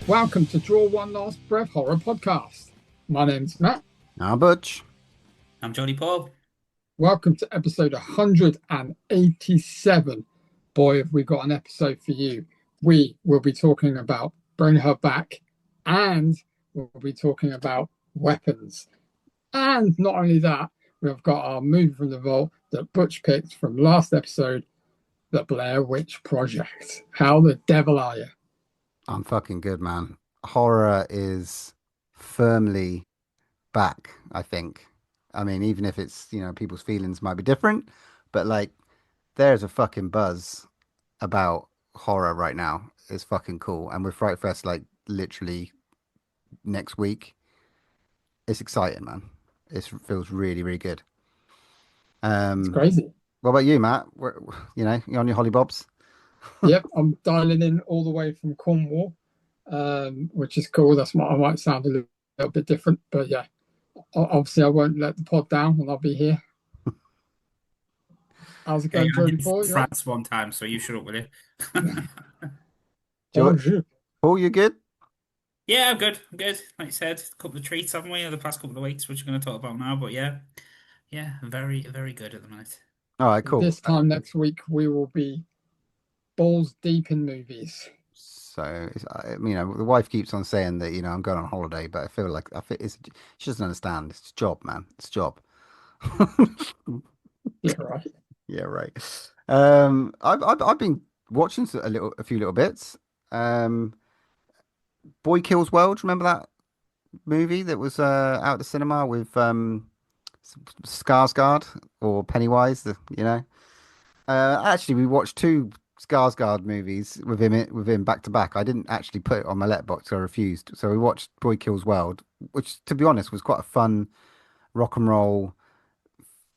Welcome to Draw One Last Breath Horror Podcast. My name's Matt. Now, Butch. I'm Johnny Paul. Welcome to episode 187. Boy, have we got an episode for you. We will be talking about Bring Her Back, and we'll be talking about weapons. And not only that, we've got our movie from the vault that Butch picked from last episode, The Blair Witch Project. How the devil are you? I'm fucking good, man. Horror is firmly back, I think. I mean, even if it's, people's feelings might be different, but like, there's a fucking buzz about horror right now. It's fucking cool. And with Fright Fest, like, literally next week, it's exciting, man. It feels really, really good. It's crazy. What about you, Matt? You on your hollybobs? Yep, I'm dialing in all the way from Cornwall, which is cool. That's what I might sound a little bit different, but yeah, obviously I won't let the pod down, and I'll be here. How's it going, Jody Paul? France one time, so you shut up with it. Paul, you good? Yeah, I'm good. I'm good. Like you said, a couple of treats, haven't we, over the past couple of weeks, which we're going to talk about now. But yeah, very, very good at the minute. All right, cool. This time next week, we will be balls deep in movies. So, the wife keeps on saying that, I'm going on holiday, but I feel like she doesn't understand. It's a job, man. It's a job. Yeah, right. Yeah, right. I've been watching a few little bits. Boy Kills World. Remember that movie that was out at the cinema with Skarsgård or Pennywise? Actually, we watched two Skarsgård movies with him back to back. I didn't actually put it on my letterbox. I refused. So we watched Boy Kills World, which, to be honest, was quite a fun rock and roll,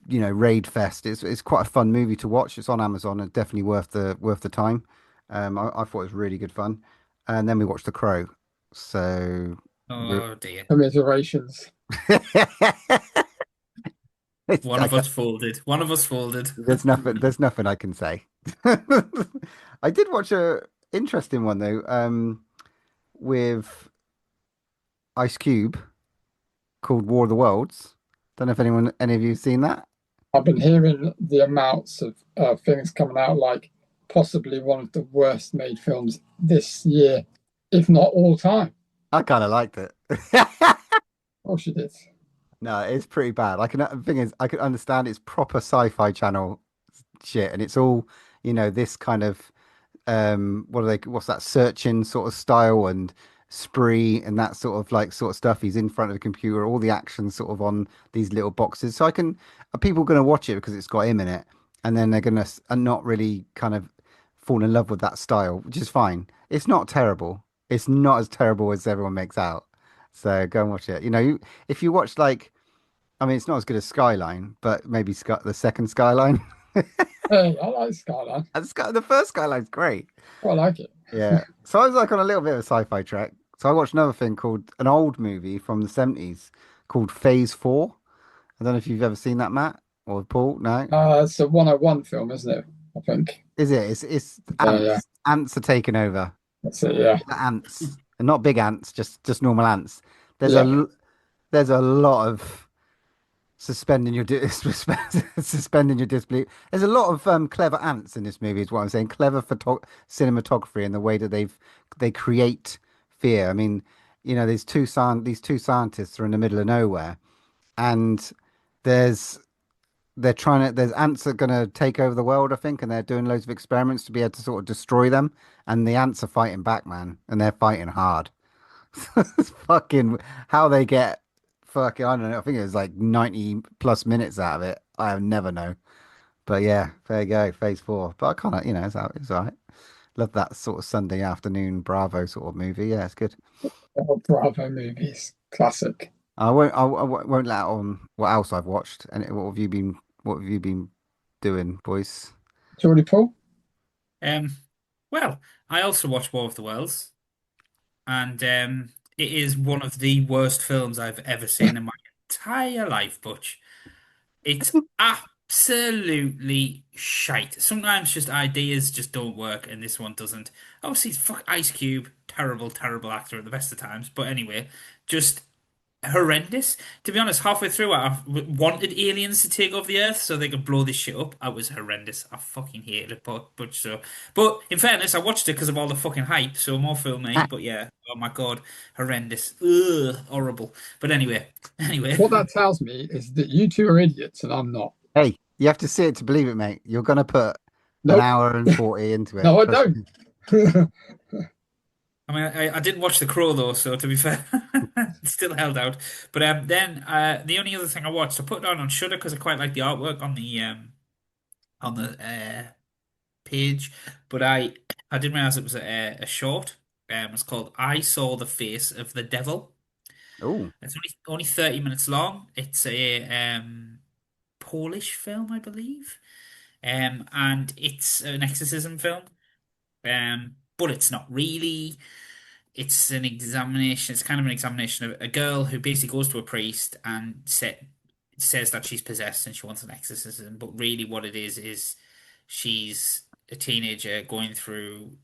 raid fest. It's quite a fun movie to watch. It's on Amazon and definitely worth the time. I thought it was really good fun. And then we watched The Crow. So Oh dear. Commiserations. One of us folded. One of us folded. There's nothing I can say. I did watch a interesting one though, with Ice Cube called War of the Worlds. Don't know if any of you have seen that. I've been hearing the amounts of things coming out, like possibly one of the worst made films this year, if not all time. I kind of liked it. Oh, she did. No, it's pretty bad. The thing is, I can understand it's proper sci-fi channel shit, and it's all, this kind of what's that searching sort of style and spree and that sort of stuff. He's in front of the computer, all the action sort of on these little boxes. So people are gonna watch it because it's got him in it, and then they're gonna not really kind of fall in love with that style, which is fine. It's not terrible. It's not as terrible as everyone makes out. So go and watch it. If you watch it's not as good as Skyline, but maybe the second Skyline. Hey, I like Skyline. The first Skyline's great. I like it. Yeah. So I was on a little bit of a sci-fi track. So I watched another thing called an old movie from the 70s called Phase 4. I don't know if you've ever seen that, Matt or Paul. No. It's a 101 film, isn't it? I think. Is it? It's ants. Yeah. Ants are taking over. That's it, yeah. Ants. And not big ants, just normal ants. There's Yeah. there's a lot of suspending your suspending your disbelief. There's a lot of clever ants in this movie, is what I'm saying. Clever cinematography and the way that they create fear. I mean, these two scientists are in the middle of nowhere, and there's there's ants that are gonna take over the world, I think, and they're doing loads of experiments to be able to sort of destroy them. And the ants are fighting back, man, and they're fighting hard. It's fucking how they get fucking, I don't know. I think it was like 90 plus minutes out of it. I'll never know. But yeah, there you go, Phase 4. But I kind of, it's all right. Love that sort of Sunday afternoon Bravo sort of movie. Yeah, it's good. Bravo movies, classic. I won't let on what else I've watched. And what have you been doing, boys? Jordy Paul? Well, I also watched War of the Worlds, and it is one of the worst films I've ever seen in my entire life, Butch. It's absolutely shite. Sometimes just ideas just don't work, and this one doesn't. Obviously, it's fuck Ice Cube, terrible, terrible actor at the best of times. But anyway, just horrendous. To be honest, halfway through, wanted aliens to take over the Earth so they could blow this shit up. I was horrendous. I fucking hated it, but so. But in fairness, I watched it because of all the fucking hype, so more for me. Ah, But yeah, oh my God, horrendous, ugh, horrible. But anyway, anyway. What that tells me is that you two are idiots and I'm not. hey, you have to see it to believe it, mate. You're gonna put an Nope. hour and 40 into it. No, I Trust don't. me. I mean, I didn't watch The Crow though, so to be fair, still held out. But then the only other thing I watched, I put it on Shudder because I quite like the artwork on the page, but I didn't realize it was a short. It's called "I Saw the Face of the Devil." Oh, It's only 30 minutes long. It's a Polish film, I believe, and it's an exorcism film. But it's not really. It's an examination. It's kind of an examination of a girl who basically goes to a priest and says that she's possessed and she wants an exorcism. But really, what it is she's a teenager going through.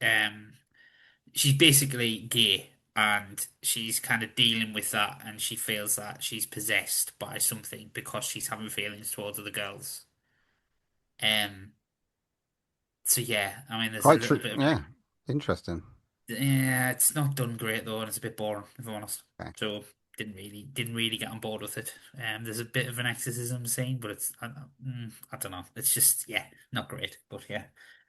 Um, she's basically gay and she's kind of dealing with that, and she feels that she's possessed by something because she's having feelings towards other girls. Um. So yeah, I mean, there's a quite little true. bit of Yeah, interesting. yeah, it's not done great though, and it's a bit boring, if I'm honest. Okay. So didn't really get on board with it. There's a bit of an exorcism scene, but I don't know. It's just yeah, not great. But yeah,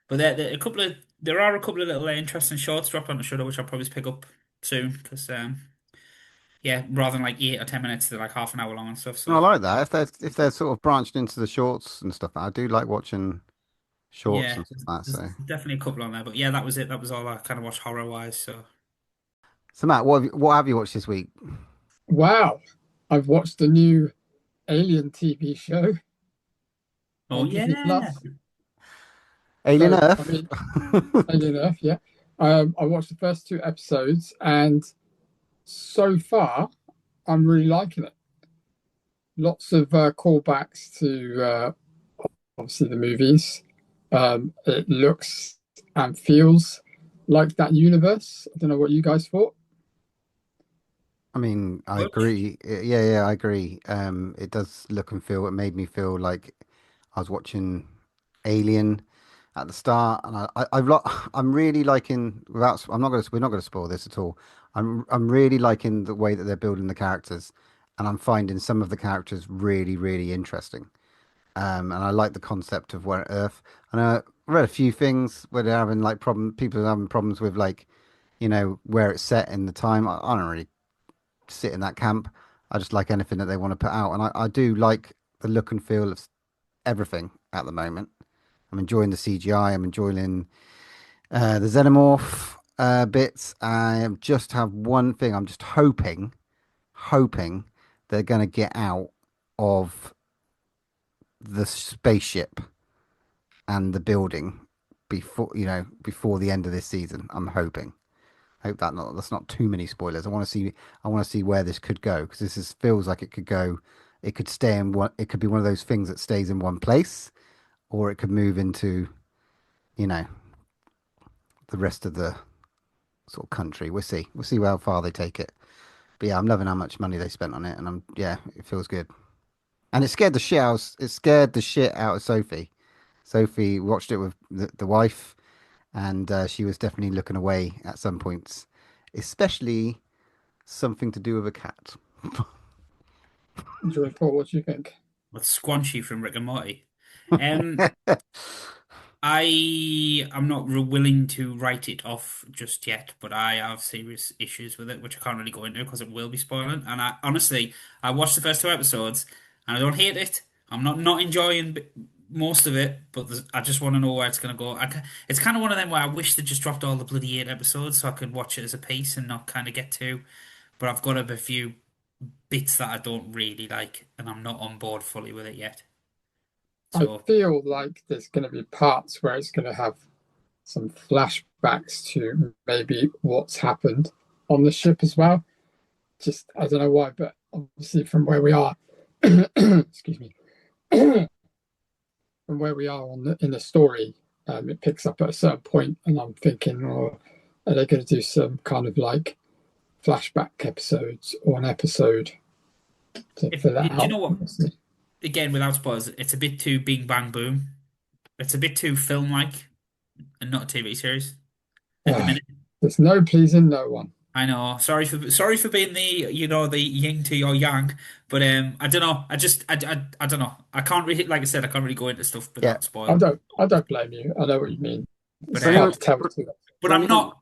but there are a couple of little interesting shorts dropped on the shoulder, which I'll probably pick up soon because yeah, rather than like 8 or 10 minutes, they're like half an hour long and stuff. And I So like that. If they're sort of branched into the shorts and stuff, I do like watching shorts yeah, and stuff like that. there's So, definitely a couple on there. But yeah, that was it. That was all I kind of watched horror wise. So so Matt, what have you watched this week? Wow. I've watched the new Alien TV show oh on Disney yeah, Plus. Alien So, I Earth. mean, Alien Earth, yeah. I watched the first two episodes, and so far, I'm really liking it. Lots of callbacks to obviously the movies. It looks and feels like that universe. I don't know what you guys thought. I mean, I good. agree. Yeah, I agree. It does look and feel. It made me feel like I was watching Alien at the start, and I'm really liking. We're not going to spoil this at all. I'm really liking the way that they're building the characters, and I'm finding some of the characters really, really interesting. And I like the concept of where Earth. And I read a few things where they're having like people are having problems with like, where it's set in the time. I don't really sit in that camp. I just like anything that they want to put out, and I do like the look and feel of everything at the moment. I'm enjoying the CGI. I'm enjoying the xenomorph bits. I just have one thing. I'm just hoping they're going to get out of the spaceship and the building before the end of this season. I'm hoping. Hope that's not too many spoilers. I want to see where this could go because feels like it could go. It could stay in one. It could be one of those things that stays in one place, or it could move into you know the rest of the sort of country. We'll see. We'll see how far they take it. But yeah, I'm loving how much money they spent on it, and yeah, it feels good. And it scared the shit out of Sophie. Sophie watched it with the wife, and she was definitely looking away at some points, especially something to do with a cat. Joy Paul, what do you think? With Squanchy from Rick and Morty. Um, I am not willing to write it off just yet, but I have serious issues with it, which I can't really go into because it will be spoiling. And I honestly, I watched the first two episodes, and I don't hate it. I'm not enjoying most of it, but I just want to know where it's going to go. It's kind of one of them where I wish they just dropped all the bloody 8 episodes so I could watch it as a piece and not kind of get to. But I've got a few bits that I don't really like, and I'm not on board fully with it yet. I So feel like there's going to be parts where it's going to have some flashbacks to maybe what's happened on the ship as well. Just, I don't know why, but obviously from where we are, excuse me, from where we are in the story, it picks up at a certain point, and I'm thinking, oh, are they going to do some kind of like flashback episodes or an episode to fill it Do you out? know what? Again, without spoilers, it's a bit too Bing Bang Boom. It's a bit too film-like and not a TV series at the Uh, minute. there's no pleasing no one. I know. Sorry for being the yin to your yang, but I don't know. I don't know. I can't really like I said I can't really go into stuff Yeah. without spoil. I don't blame you. I know what you mean. But It's hard um to tell between us. but I'm Brendan, not.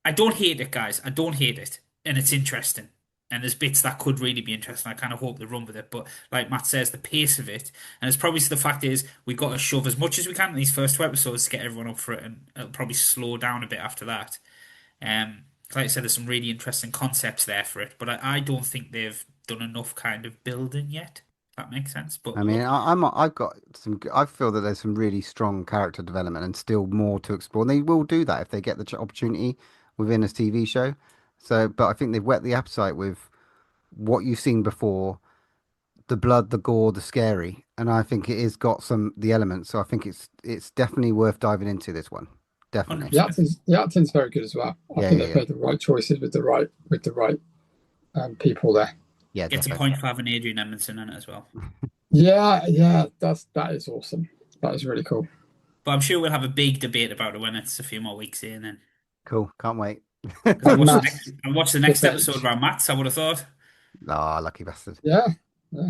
I don't hate it, guys. I don't hate it, and it's interesting. And there's bits that could really be interesting. I kind of hope they run with it, but like Matt says, the pace of it, and it's probably the fact is we got to shove as much as we can in these first two episodes to get everyone up for it, and it'll probably slow down a bit after that. Like I said, there's some really interesting concepts there for it, but I don't think they've done enough kind of building yet. If that makes sense. But I mean, look, I've got some. I feel that there's some really strong character development and still more to explore. And they will do that if they get the opportunity within a TV show. So, but I think they've whet the appetite with what you've seen before, the blood, the gore, the scary, and I think it has got some the elements. So I think it's definitely worth diving into this one. Definitely. $100. The acting's very good as well. I Yeah, think yeah, they've yeah. made the right choices with the right people there. Yeah, Gets a definitely. point for having Adrian Edmondson in it as well. Yeah, that is awesome. That is really cool. But I'm sure we'll have a big debate about it when it's a few more weeks in. Then, Cool. Can't wait. because A mass I watched the next episode debate. around Matt's. I would have thought. Ah, lucky bastard. Yeah, yeah,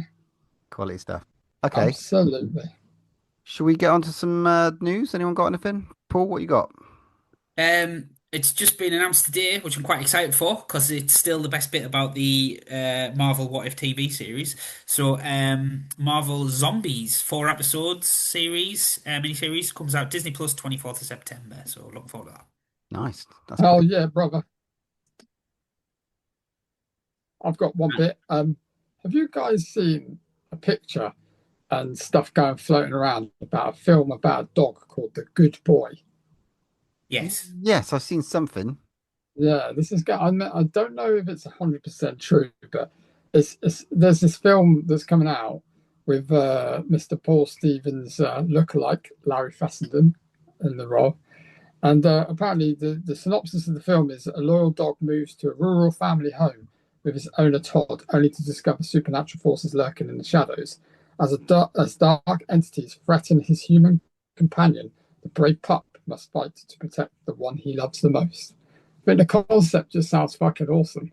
Quality stuff. Okay. absolutely. Should we get on to some news? Anyone got anything? Paul, what you got? It's just been announced today, which I'm quite excited for because it's still the best bit about the Marvel What If TV series. So, Marvel Zombies 4 episodes series, miniseries comes out Disney Plus 24th of September. So, looking forward to that. Nice. That's Oh good. yeah, brother. I've got one bit. Have you guys seen a picture and stuff going floating around about a film about a dog called The Good Boy? Yes. Yes, I've seen something. Yeah, this is. I don't know if it's 100% true, but it's there's this film that's coming out with Mr. Paul Stevens lookalike Larry Fessenden in the role, and apparently the synopsis of the film is a loyal dog moves to a rural family home with his owner Todd, only to discover supernatural forces lurking in the shadows. As dark entities threaten his human companion, the brave pup must fight to protect the one he loves the most. But the concept just sounds fucking awesome.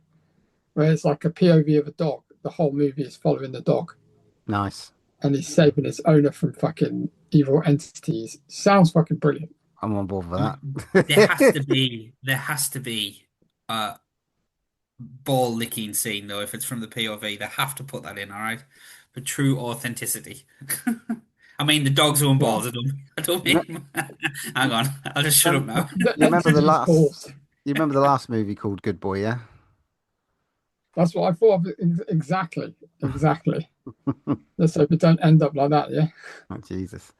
Where it's like a POV of a dog. The whole movie is following the dog, Nice. and he's saving his owner from fucking evil entities. Sounds fucking brilliant. I'm on board for I mean, there has that. to be a ball licking scene though. If it's from the POV, they have to put that in. All right, for true authenticity. I mean, the dog's own Well, balls. I don't You, mean. Hang on, I'll just shut up now. the you remember the entity's last? balls. You remember the last movie called Good Boy? Yeah. That's what I thought of exactly. Exactly. Let's hope it don't end up like that, yeah? Oh, Jesus.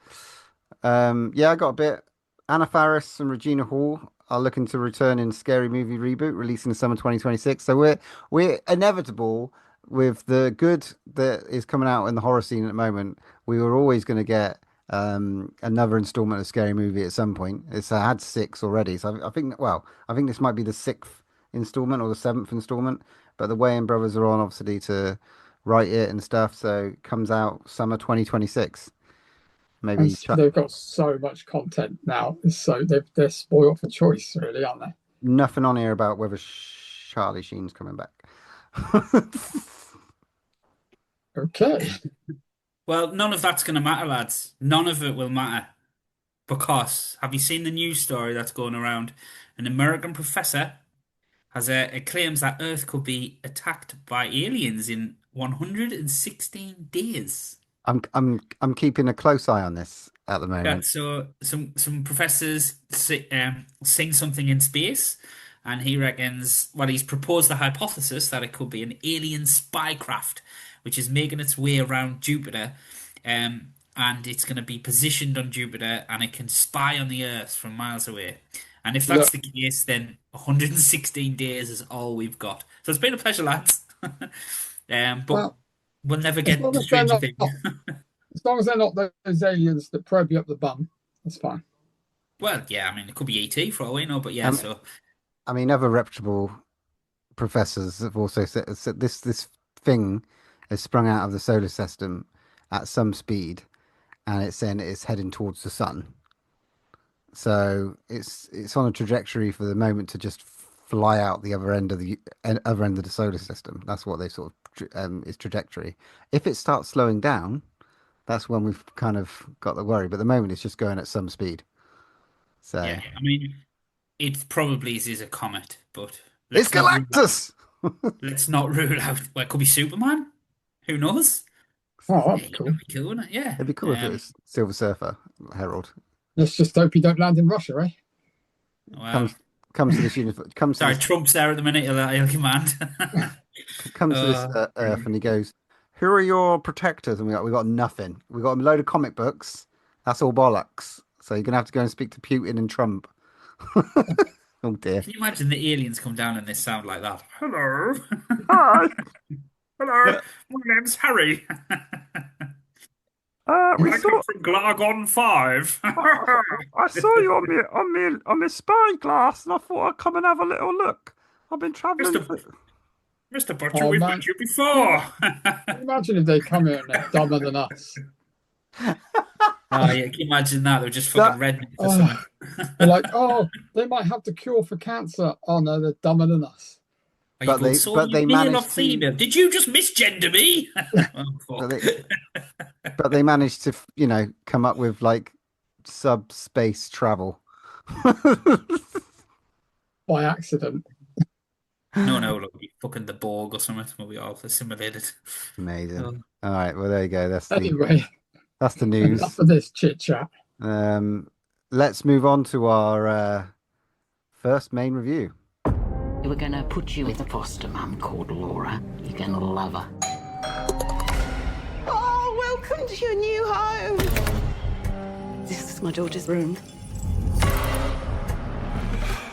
Yeah, I got a bit. Anna Faris and Regina Hall are looking to return in Scary Movie reboot, releasing in summer 2026. So we're inevitable with the good that is coming out in the horror scene at the moment. We were always going to get another installment of Scary Movie at some point. It's had six already, so I think I think this might be the sixth installment or the seventh installment. But the Wayans brothers are on obviously to write it and stuff, so it comes out summer 2026. And Maybe Chuck. they've got so much content now. So they're spoiled for choice, really, aren't they? Nothing on here about whether Charlie Sheen's coming back. Okay. Well, none of that's going to matter, lads. None of it will matter because have you seen the news story that's going around? An American professor has claims that Earth could be attacked by aliens in 116 days. I'm keeping a close eye on this at the Yeah, moment. so some professors sing something in space, and he reckons, well, he's proposed the hypothesis that it could be an alien spycraft, which is making its way around Jupiter, and it's going to be positioned on Jupiter, and it can spy on the Earth from miles away. And if that's Look, the case, then 116 days is all we've got. So it's been a pleasure, lads. But well, we'll never as get long to as they're Stranger not Things. As long as they're not those aliens that probe you up the bum, that's fine. Well, yeah, I mean, it could be ET for all we know, but yeah, Um, so I mean, other reputable professors have also said this thing has sprung out of the solar system at some speed, and it's saying it's heading towards the sun. So it's on a trajectory for the moment to just fly out the other end of other end of the solar system. That's what they sort of its trajectory. If it starts slowing down, that's when we've kind of got the worry. But at the moment, it's just going at some speed. So yeah, I mean, it probably is a comet, but it's let's not rule Galactus. let's not rule out. Well, it could be Superman. Who knows? Oh, that'd Yeah, be that'd cool. be cool, wouldn't it? Yeah. It'd be cool if it was Silver Surfer Herald. Let's just hope you don't land in Russia, eh? Well, Comes comes to this universe. sorry, Trump's there at the minute. He'll command. Comes to this Uh, Earth, and he goes, "Who are your protectors?" And we got nothing. We got a load of comic books. That's all bollocks. So you're gonna have to go and speak to Putin and Trump. Oh dear. can you imagine the aliens come down and they sound like that? Hello. Hi. Hello. My name's Harry. We I saw. come from Glargon 5. I saw you on my spyglass, and I thought I'd come and have a little look. I've been travelling Mr. for. Mr. Butcher, Oh we've man, met you can you, before. can you imagine if they come here and they're dumber than us? Oh, yeah, can you imagine that? They're just fucking That rednecks or Oh, something. they're like, oh, they might have the cure for cancer. Oh no, they're dumber than us. Are you going, so but you they male or managed to female? Did you just misgender me? Oh, but fuck. they but they managed to come up with like subspace travel. By accident. No, no, look, we fucking the Borg or something. We'll be all assimilated. Amazing. Oh. All right, well there you go. Anyway, That's the enough news. of this chit chat. Um, let's move on to our first main review. We're gonna put you with a foster mum called Laura. You're gonna love her. Oh, welcome to your new home. This is my daughter's room.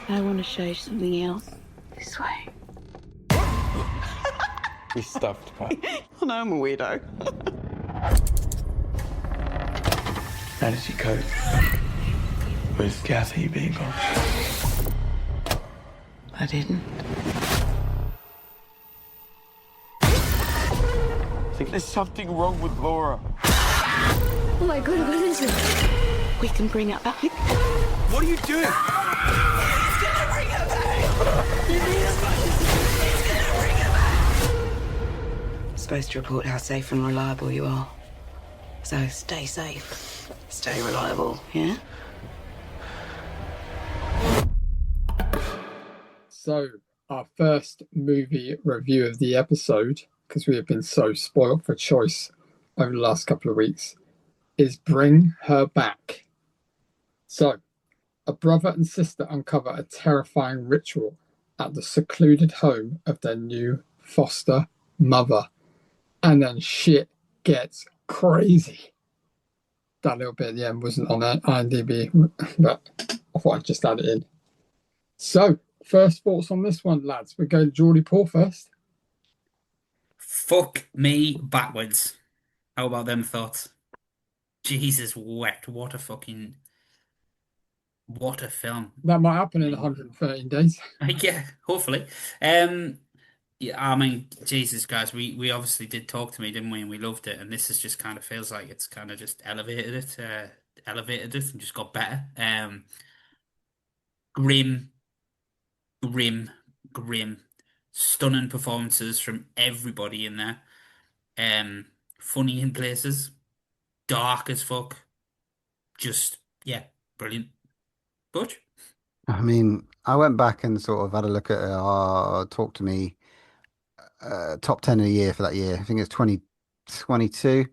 I want to show you something else. This way. He's stuffed. I know I'm a weirdo. How did you cope with Kathy being gone? I didn't. I think there's something wrong with Laura. Oh my God, what is it? We can bring her back. What are you doing? He's gonna bring her back. I'm supposed to report how safe and reliable you are. So stay safe, stay reliable, yeah? So, our first movie review of the episode, because we have been so spoilt for choice over the last couple of weeks, is Bring Her Back. So, a brother and sister uncover a terrifying ritual at the secluded home of their new foster mother. And then shit gets crazy. That little bit at the end wasn't on IMDb, but I thought I'd just add it in. So, first thoughts on this one, lads. We go to Geordie Paul first. Fuck me backwards. How about them thoughts? Jesus wept. What a fucking... What a film. That might happen in 113 days. Yeah, hopefully. Yeah, I mean, Jesus, guys, we obviously did talk to me, didn't we? And we loved it. And this is just kind of feels like it's kind of just elevated it and just got better. Grim, grim, grim, stunning performances from everybody in there. Funny in places, dark as fuck. Just yeah, brilliant. Butch? I mean, I went back and sort of had a look at our Talk to Me top 10 of the year for that year. I think it's 2022.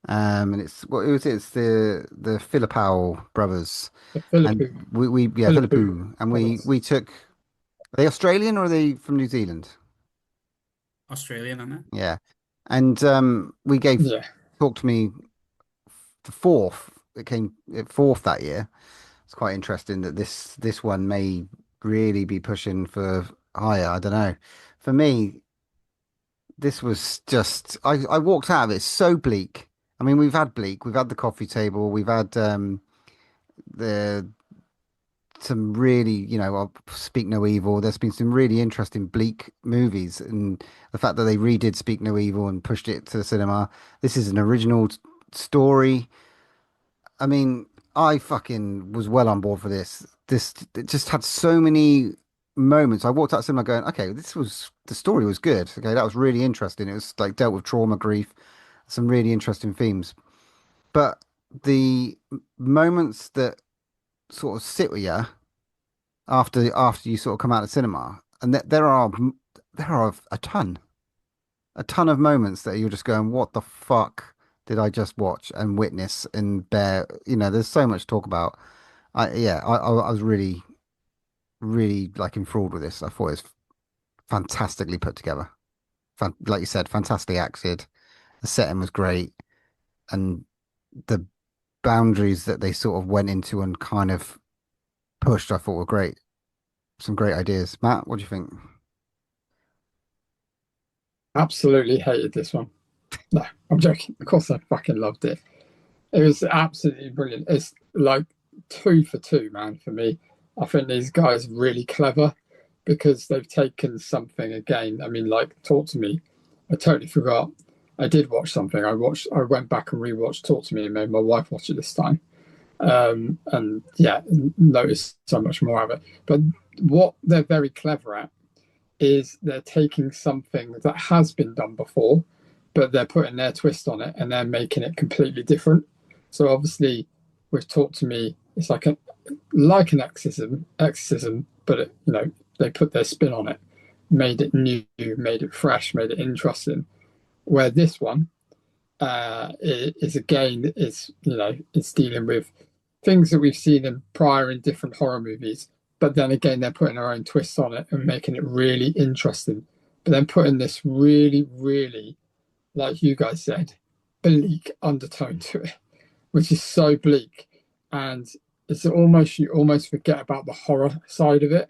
And it's what it was. It's the Philippou brothers, The and Philippou. Philippou, and brothers. we took. Are they Australian or are they from New Zealand? Australian, I know. Yeah, and we gave Yeah. Talk to Me the fourth. It came fourth that year. It's quite interesting that this one may really be pushing for higher. I don't know. For me, this was just I walked out of it so bleak I mean, we've had Bleak, we've had The Coffee Table, we've had the some really, I'll Speak No Evil. There's been some really interesting Bleak movies, and the fact that they redid Speak No Evil and pushed it to the cinema. This is an original story. I mean, I fucking was well on board for this. This it just had so many moments. I walked out of cinema going, okay, the story was good. Okay, that was really interesting. It was like dealt with trauma, grief, some really interesting themes. But the moments that sort of sit with you after you sort of come out of cinema, and there are a ton of moments that you're just going, what the fuck did I just watch and witness and bear? There's so much to talk about. I was really, really like enthralled with this. I thought it was fantastically put together. Like you said, fantastically acted. The setting was great, and the boundaries that they sort of went into and kind of pushed, I thought were great. Some great ideas. Matt, what do you think? Absolutely hated this one. No, I'm joking. Of course, I fucking loved it. It was absolutely brilliant. It's like two for two, man, for me. I think these guys are really clever because they've taken something again. I mean, like, Talk to Me. I totally forgot. I did watch something. I went back and rewatched Talk to Me and made my wife watch it this time. And yeah, noticed so much more of it. But what they're very clever at is they're taking something that has been done before, but they're putting their twist on it and they're making it completely different. So obviously, with Talk to Me, it's like an exorcism, but they put their spin on it, made it new, made it fresh, made it interesting. Where this one is again it's dealing with things that we've seen in prior in different horror movies, but then again they're putting their own twists on it and making it really interesting. But then putting this really, really, like you guys said, bleak undertone to it, which is so bleak, and you almost forget about the horror side of it,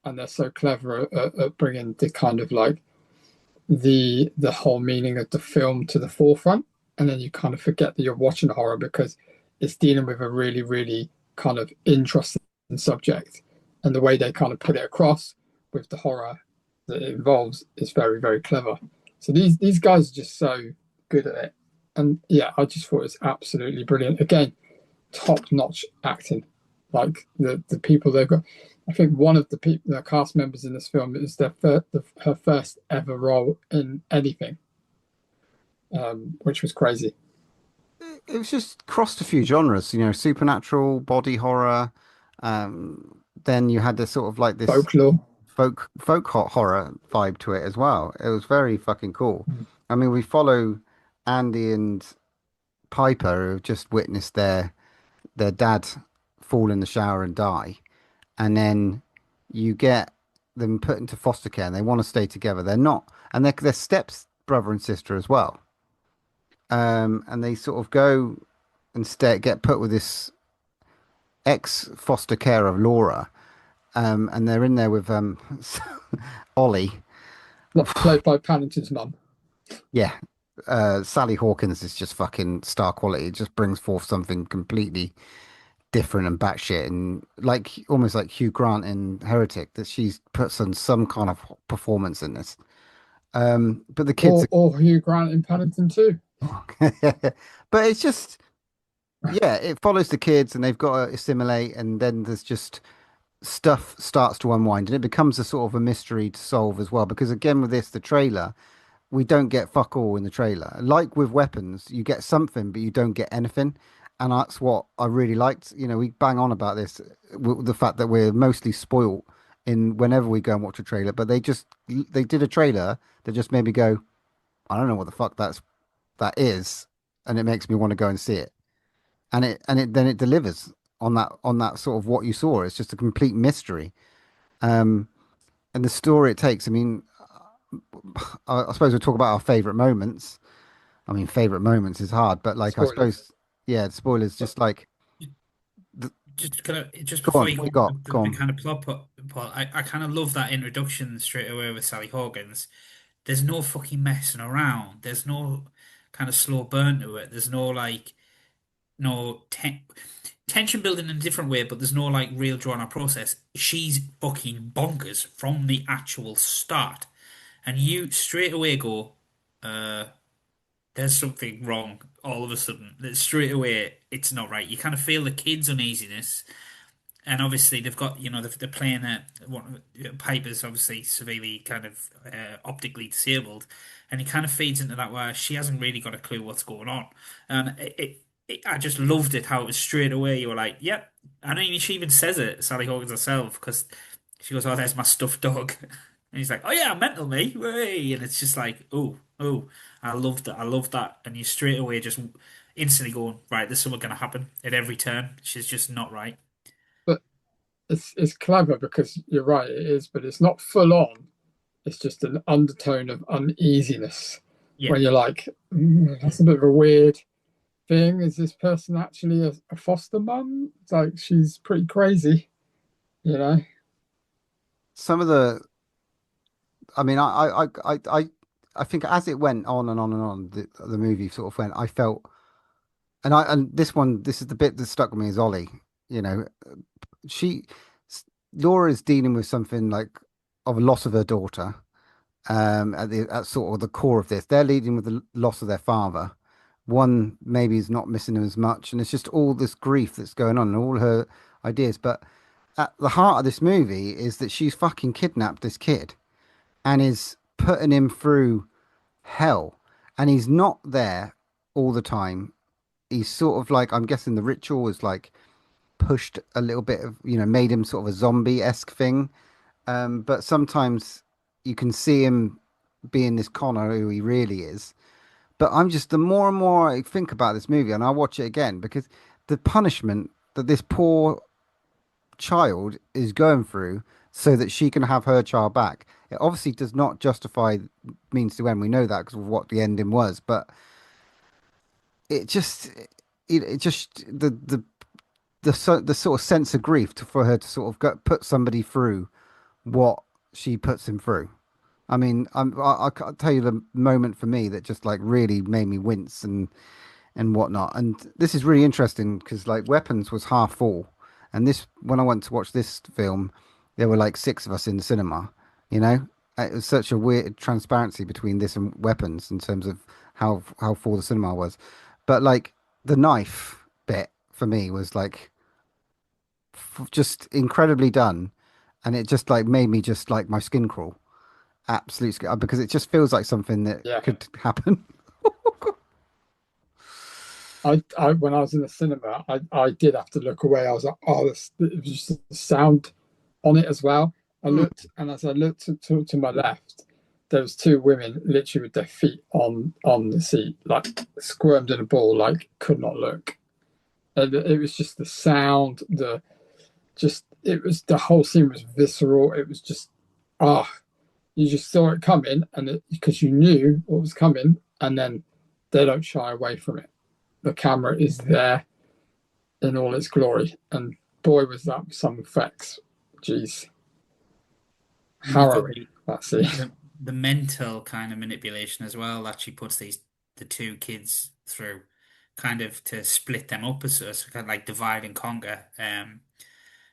and they're so clever at bringing the kind of like the whole meaning of the film to the forefront, and then you kind of forget that you're watching horror because it's dealing with a really, really kind of interesting subject, and the way they kind of put it across with the horror that it involves is very, very clever. So these guys are just so good at it, and yeah, I just thought it's absolutely brilliant. Again, top notch acting, like the people they've got. I think one of the cast members in this film is her first ever role in anything, which was crazy. It was just crossed a few genres, supernatural, body horror. Then you had this sort of like this Folklore. folk horror vibe to it as well. It was very fucking cool. I mean, we follow Andy and Piper, who've just witnessed their dad fall in the shower and die, and then you get them put into foster care, and they want to stay together. They're not, and they're steps brother and sister as well. And they sort of go and get put with this ex foster care of Laura, and they're in there with Ollie, Played by Paddington's mum. yeah. Sally Hawkins is just fucking star quality. It just brings forth something completely different and batshit, and like almost like Hugh Grant in Heretic, that she's puts on some kind of performance in this. But the kids, or Hugh Grant in Paddington too. but it's just, yeah, it follows the kids, and they've got to assimilate, and then there's just stuff starts to unwind, and it becomes a sort of a mystery to solve as well. Because again, with this, the trailer, we don't get fuck all in the trailer. Like with Weapons, you get something, but you don't get anything. And that's what I really liked. We bang on about this, the fact that we're mostly spoilt in whenever we go and watch a trailer. But they did a trailer that just made me go, I don't know what the fuck that is, and it makes me want to go and see it. And it delivers on that sort of what you saw. It's just a complete mystery. And the story it takes. I mean, I suppose we'll talk about our favorite moments. I mean, favorite moments is hard, but like spoilers. I suppose, yeah, the spoilers. Just like just before you go on. The kind of plot, Paul, I kind of love that introduction straight away with Sally Hawkins. There's no fucking messing around. There's no kind of slow burn to it. There's no like no tension building in a different way, but there's no like real drawn out process. She's fucking bonkers from the actual start, and you straight away go, there's something wrong. All of a sudden, that straight away, it's not right. You kind of feel the kid's uneasiness, and obviously they've got, they're playing Piper's obviously severely kind of optically disabled, and it kind of feeds into that where she hasn't really got a clue what's going on, and I just loved it how it was straight away. You were like, yep. I know she even says it, Sally Hawkins herself, because she goes, "Oh, there's my stuffed dog," and he's like, "Oh yeah, mental me," way, and it's just like, oh, oh, I loved it. I love that, and you straight away just instantly going, right, there's something going to happen at every turn. She's just not right. But it's clever because you're right, it is, but it's not full on. It's just an undertone of uneasiness Yeah. when you're like, that's a bit of a weird thing. Is this person actually a foster mum? It's like she's pretty crazy, you know? Some of the, I mean, I think as it went on and on and on, the movie sort of went. I felt, and this is the bit that stuck with me is Ollie. You know, she, Laura's dealing with something like of a loss of her daughter. At sort of the core of this, they're leading with the loss of their father. One maybe is not missing him as much, and it's just all this grief that's going on and all her ideas. But at the heart of this movie is that she's fucking kidnapped this kid and is putting him through hell, and he's not there all the time. He's sort of like, I'm guessing the ritual was like pushed a little bit of, made him sort of a zombie-esque thing. But sometimes you can see him being this Connor who he really is. But I'm just, the more and more I think about this movie and I watch it again, because the punishment that this poor child is going through so that she can have her child back, it obviously does not justify means to end. We know that because of what the ending was, but it just, it just the sort of sense of grief for her to sort of put somebody through what she puts him through. I mean, I can't tell you the moment for me that just like really made me wince and whatnot. And this is really interesting because like Weapons was half full, and this when I went to watch this film, there were like 6 of us in the cinema. You know, it was such a weird transparency between this and Weapons in terms of how full the cinema was. But like the knife bit for me was like just incredibly done, and it just like made me just like my skin crawl. Absolutely, because it just feels like something that could happen. I when I was in the cinema, I did have to look away. I was like, oh, it was just the sound on it as well. I looked, and as I looked to my left, there was 2 women literally with their feet on the seat, like squirmed in a ball, like could not look. And it was just the sound, it was the whole scene was visceral. It was just you just saw it coming, and because you knew what was coming, and then they don't shy away from it. The camera is there in all its glory, and boy, was that some effects. Jeez, harrowing. That's it. The mental kind of manipulation as well that she puts the 2 kids through, kind of to split them up as kind of like divide and conquer.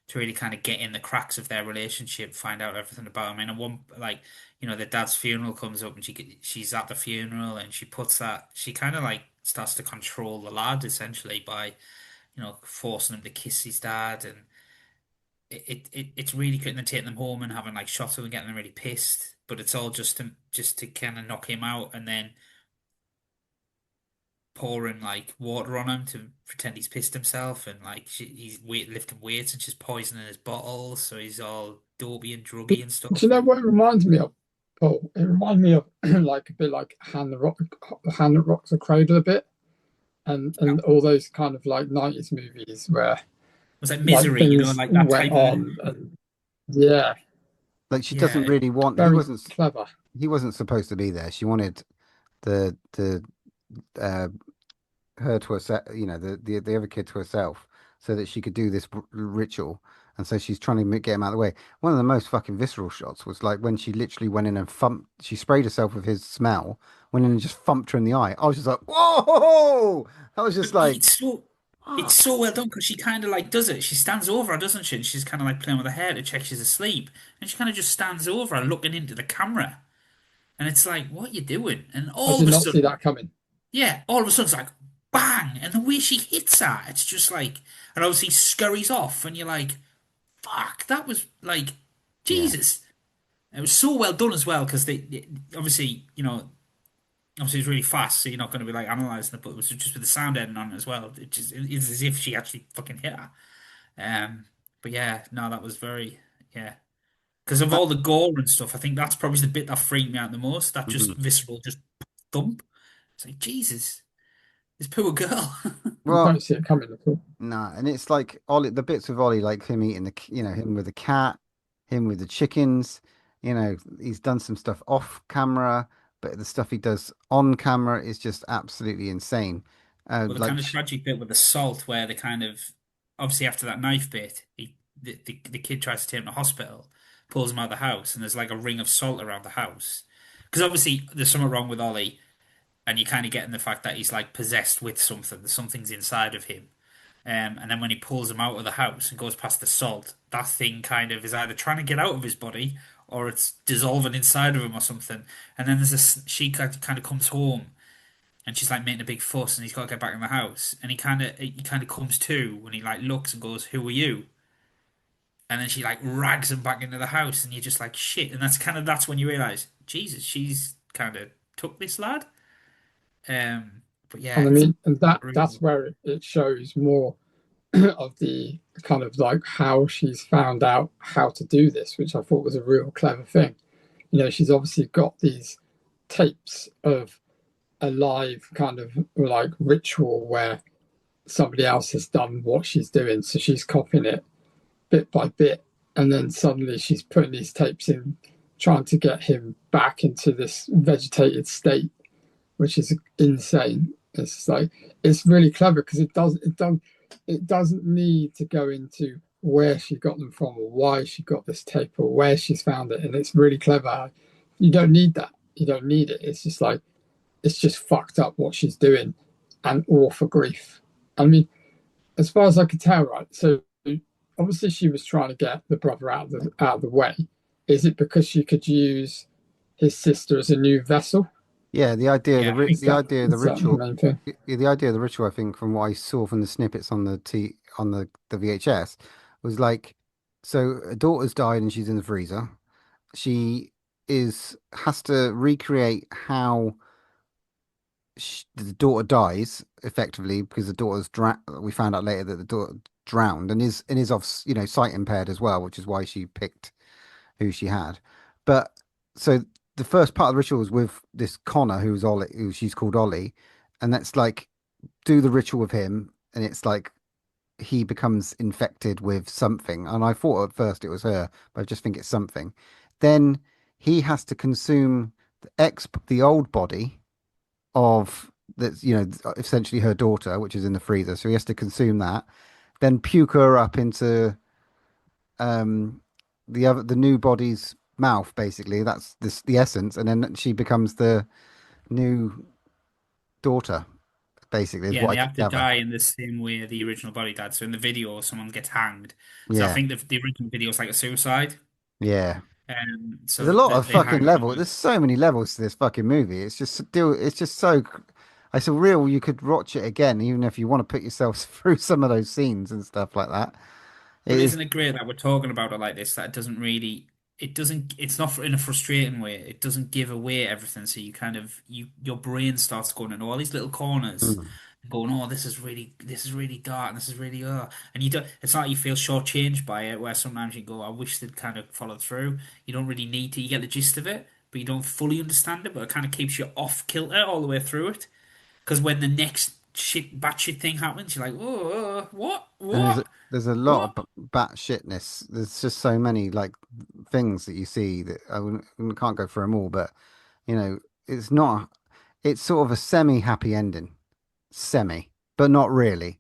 To really kind of get in the cracks of their relationship, find out everything about him. And one, like, the dad's funeral comes up, and she's at the funeral, and she kind of like starts to control the lad essentially by, forcing him to kiss his dad, and it's really good, and then taking them home and having like shots of them, getting them really pissed, but it's all just to kind of knock him out, and then pouring like water on him to pretend he's pissed himself, and like he's lifting weights, and she's poisoning his bottles, so he's all dopey and druggy and stuff. Do you know what it reminds me of, Paul? It reminded me of like a bit like Hand That Rocks the Cradle a bit, and all those kind of like 90s movies where was like Misery, like that type on, of. and yeah, like she doesn't really want. Very clever. He wasn't supposed to be there. She wanted the her to herself, the other kid to herself, so that she could do this ritual. and so she's trying to get him out of the way. One of the most fucking visceral shots was like when she literally went in and thumped. She sprayed herself with his smell, went in and just thumped her in the eye. I was just like, whoa! I was just But like, it's fuck. so well done because she kind of like does it. She stands over her, doesn't she? And she's kind of like playing with her hair to check she's asleep, and she kind of just stands over her, looking into the camera, and it's like, what are you doing? And I all of did a not see sudden, that coming. yeah, all of a sudden it's like bang, and the way she hits her, it's just like, and obviously scurries off, and you're like, fuck, that was like, Yeah. Jesus. It was so well done as well because obviously, obviously it's really fast, so you're not going to be like analyzing it, but it was just with the sound editing on it as well. It's as if she actually fucking hit her. Um, but yeah, no, that was very, yeah. Because of all the gore and stuff, I think that's probably the bit that freaked me out the most. That just Mhm. visceral, just thump. It's like, Jesus, this poor girl. You Well, don't see it coming at all. no, and it's like Ollie, the bits of Ollie, like him eating him with the cat, him with the chickens. He's done some stuff off camera, but the stuff he does on camera is just absolutely insane. Well, the Like, kind of tragic bit with the salt, where they kind of obviously after that knife bit, the kid tries to take him to hospital, pulls him out of the house, and there's like a ring of salt around the house. Because obviously there's something wrong with Ollie, and you kind of getting the fact that he's like possessed with something. There's something's inside of him. And then when he pulls him out of the house and goes past the salt, that thing kind of is either trying to get out of his body or it's dissolving inside of him or something. And then there's this, she kind of comes home and she's like making a big fuss and he's got to get back in the house. And he kind of comes to when he like looks and goes, "Who are you?" And then she like rags him back into the house and you're just like, shit. And that's when you realize, Jesus, she's kind of took this lad. But yeah, And I it's mean, and that's really, where it shows more of the kind of like how she's found out how to do this, which I thought was a real clever thing. She's obviously got these tapes of a live kind of like ritual where somebody else has done what she's doing. So she's copying it bit by bit. And then suddenly she's putting these tapes in, trying to get him back into this vegetated state, which is insane. It's like it's really clever because it doesn't need to go into where she got them from or why she got this tape or where she's found it, and it's really clever. You don't need that. You don't need it. It's just like it's just fucked up what she's doing, and all for grief. I mean, as far as I could tell, right? So obviously she was trying to get the brother out of the way. Is it because she could use his sister as a new vessel? yeah, the idea of yeah, I think the idea of the Is that the ritual, main thing? the idea of the ritual, I think, from what I saw from the snippets on the VHS, was like, so a daughter's died and she's in the freezer. She has to recreate how the daughter dies effectively because the daughter's we found out later that the daughter drowned and is of sight impaired as well, which is why she picked who she had. But so the first part of the ritual was with this Connor who's Ollie, who she's called Ollie, and that's like do the ritual with him, and it's like he becomes infected with something. And I thought at first it was her, but I just think it's something. Then he has to consume the old body of that's essentially her daughter, which is in the freezer. So he has to consume that, then puke her up into um the new body's mouth. Basically, that's the essence, and then she becomes the new daughter. Basically, is yeah, and what they I have could to gather. die in the same way the original body died. So in the video, someone gets hanged. So I Yeah, think the original video is like a suicide. yeah. There's So a lot of they fucking hang level. someone. There's so many levels to this fucking movie. It's just still. It's just so. It's a real. You could watch it again, even if you want to put yourself through some of those scenes and stuff like that. It But is. isn't it great that we're talking about it like this? That it doesn't really, it doesn't, it's not in a frustrating way. It doesn't give away everything. So you kind of, your brain starts going in all these little corners, Mm. going, oh, this is really dark, and this is really, and you don't. It's not like you feel shortchanged by it. Where sometimes you go, I wish they'd kind of followed through. You don't really need to. You get the gist of it, but you don't fully understand it. But it kind of keeps you off kilter all the way through it. Because when the next shit, batshit thing happens, you're like, oh, what, And what, there's a lot what? of batshitness. There's just so many like things that you see that I can't go through them all, but you know, it's not. It's sort of a semi-happy ending, semi, but not really.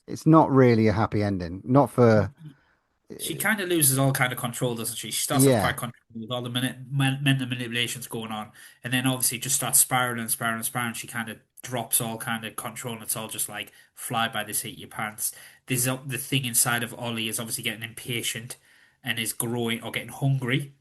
It's not really a happy ending. Not for she kind of loses all kind of control, doesn't she? She starts off Yeah, quite controlled with all the mental manipulations going on, and then obviously just starts spiraling, spiraling, spiraling. She kind of drops all kind of control, and it's all just like fly by the seat of your pants. There's the thing inside of Ollie is obviously getting impatient and is growing or getting hungry,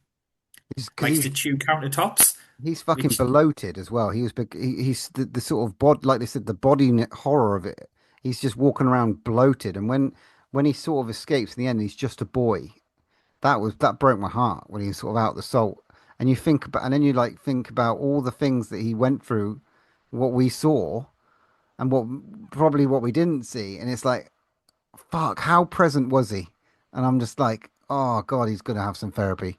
because likes to chew countertops, he's fucking which bloated as well. He was big. He's the sort of bod, like they said, the body horror of it. He's just walking around bloated, and when he sort of escapes in the end, he's just a boy. That broke my heart when he's sort of out the salt. And you think about, and then you like think about all the things that he went through, what we saw, and what we didn't see, and it's like, fuck, how present was he? And I'm just like, oh god, he's gonna have some therapy.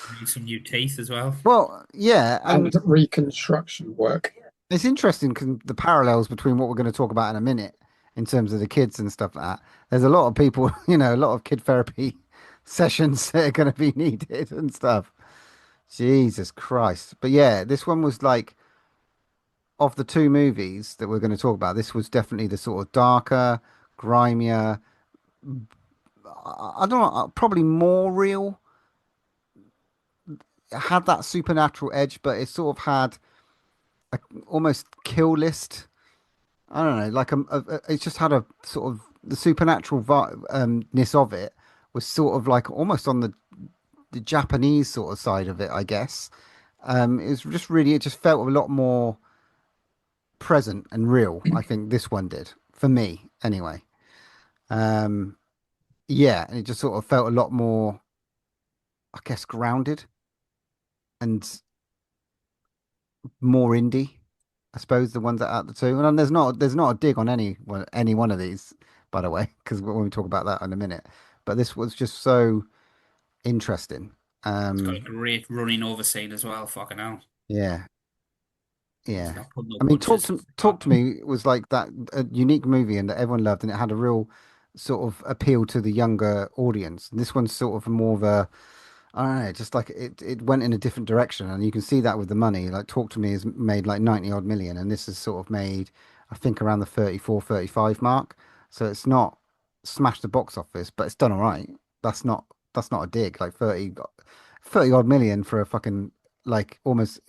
needs some new teeth as well. Well, yeah, And and reconstruction work. it's interesting because the parallels between what we're going to talk about in a minute in terms of the kids and stuff like that. There's a lot of people, a lot of kid therapy sessions that are going to be needed and stuff. Jesus Christ. But yeah, this one was like, of the two movies that we're going to talk about, this was definitely the sort of darker, grimier, I don't know, probably more real. It had that supernatural edge, but it sort of had a almost kill list. I don't know, like it just had a sort of the supernatural ness of it was sort of like almost on the Japanese sort of side of it, I guess. It was just really, it just felt a lot more present and real. I think this one did for me, anyway. Um, yeah, and it just sort of felt a lot more, I guess, grounded and more indie. I suppose the ones that are out the two, and there's not a dig on any one of these, by the way, because when we talk about that in a minute. But this was just so interesting. It's got a great running over scene as well. Fucking hell. Yeah, He's yeah. not putting no I mean, punches. Talk to Me was like that a unique movie and that everyone loved, and it had a real sort of appeal to the younger audience. And this one's sort of more of a I don't know, just like it went in a different direction, and you can see that with the money. Like Talk to Me has made like 90 odd million, and this has sort of made, I think, around the 34, 35 mark. So it's not smashed the box office, but it's done all right. That's not a dig. Like 30 odd million for a fucking like almost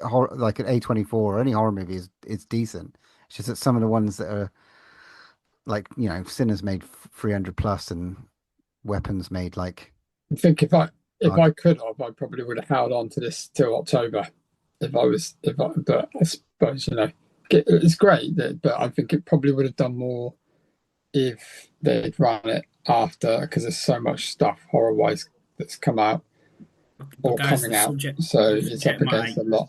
horror, like an A24 or any horror movie is decent. It's just that some of the ones that are like, Sinners made 300 plus and Weapons made like I think if I 100. could have, I probably would have held on to this till October. But I suppose it's great, but I think it probably would have done more if they'd run it after, because there's so much stuff horror wise that's come out But or guys, coming out, so the it's up subject against a matter. lot.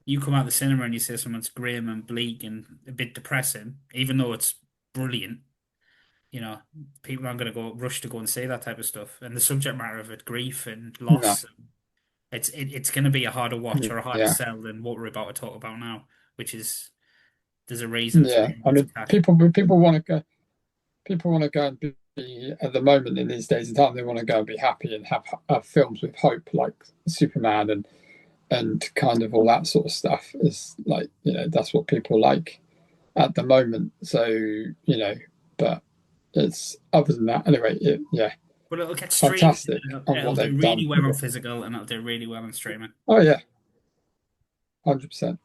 You come out of the cinema and you say someone's grim and bleak and a bit depressing, even though it's brilliant. People aren't going to go rush to go and say that type of stuff. And the subject matter of it, grief and No, loss, it's going to be a harder watch or a harder yeah, sell than what we're about to talk about now, which is there's a reason for yeah. it. I It's mean, attached. people want to go. People want to go and be at the moment in these days and time. They want to go and be happy and have films with hope, like Superman and kind of all that sort of stuff. Is like that's what people like at the moment. So but it's other than that anyway. Yeah, But it'll get streamed. fantastic on It'll what do they've really done. well on physical, and it'll do really well on streaming. Oh yeah, 100%,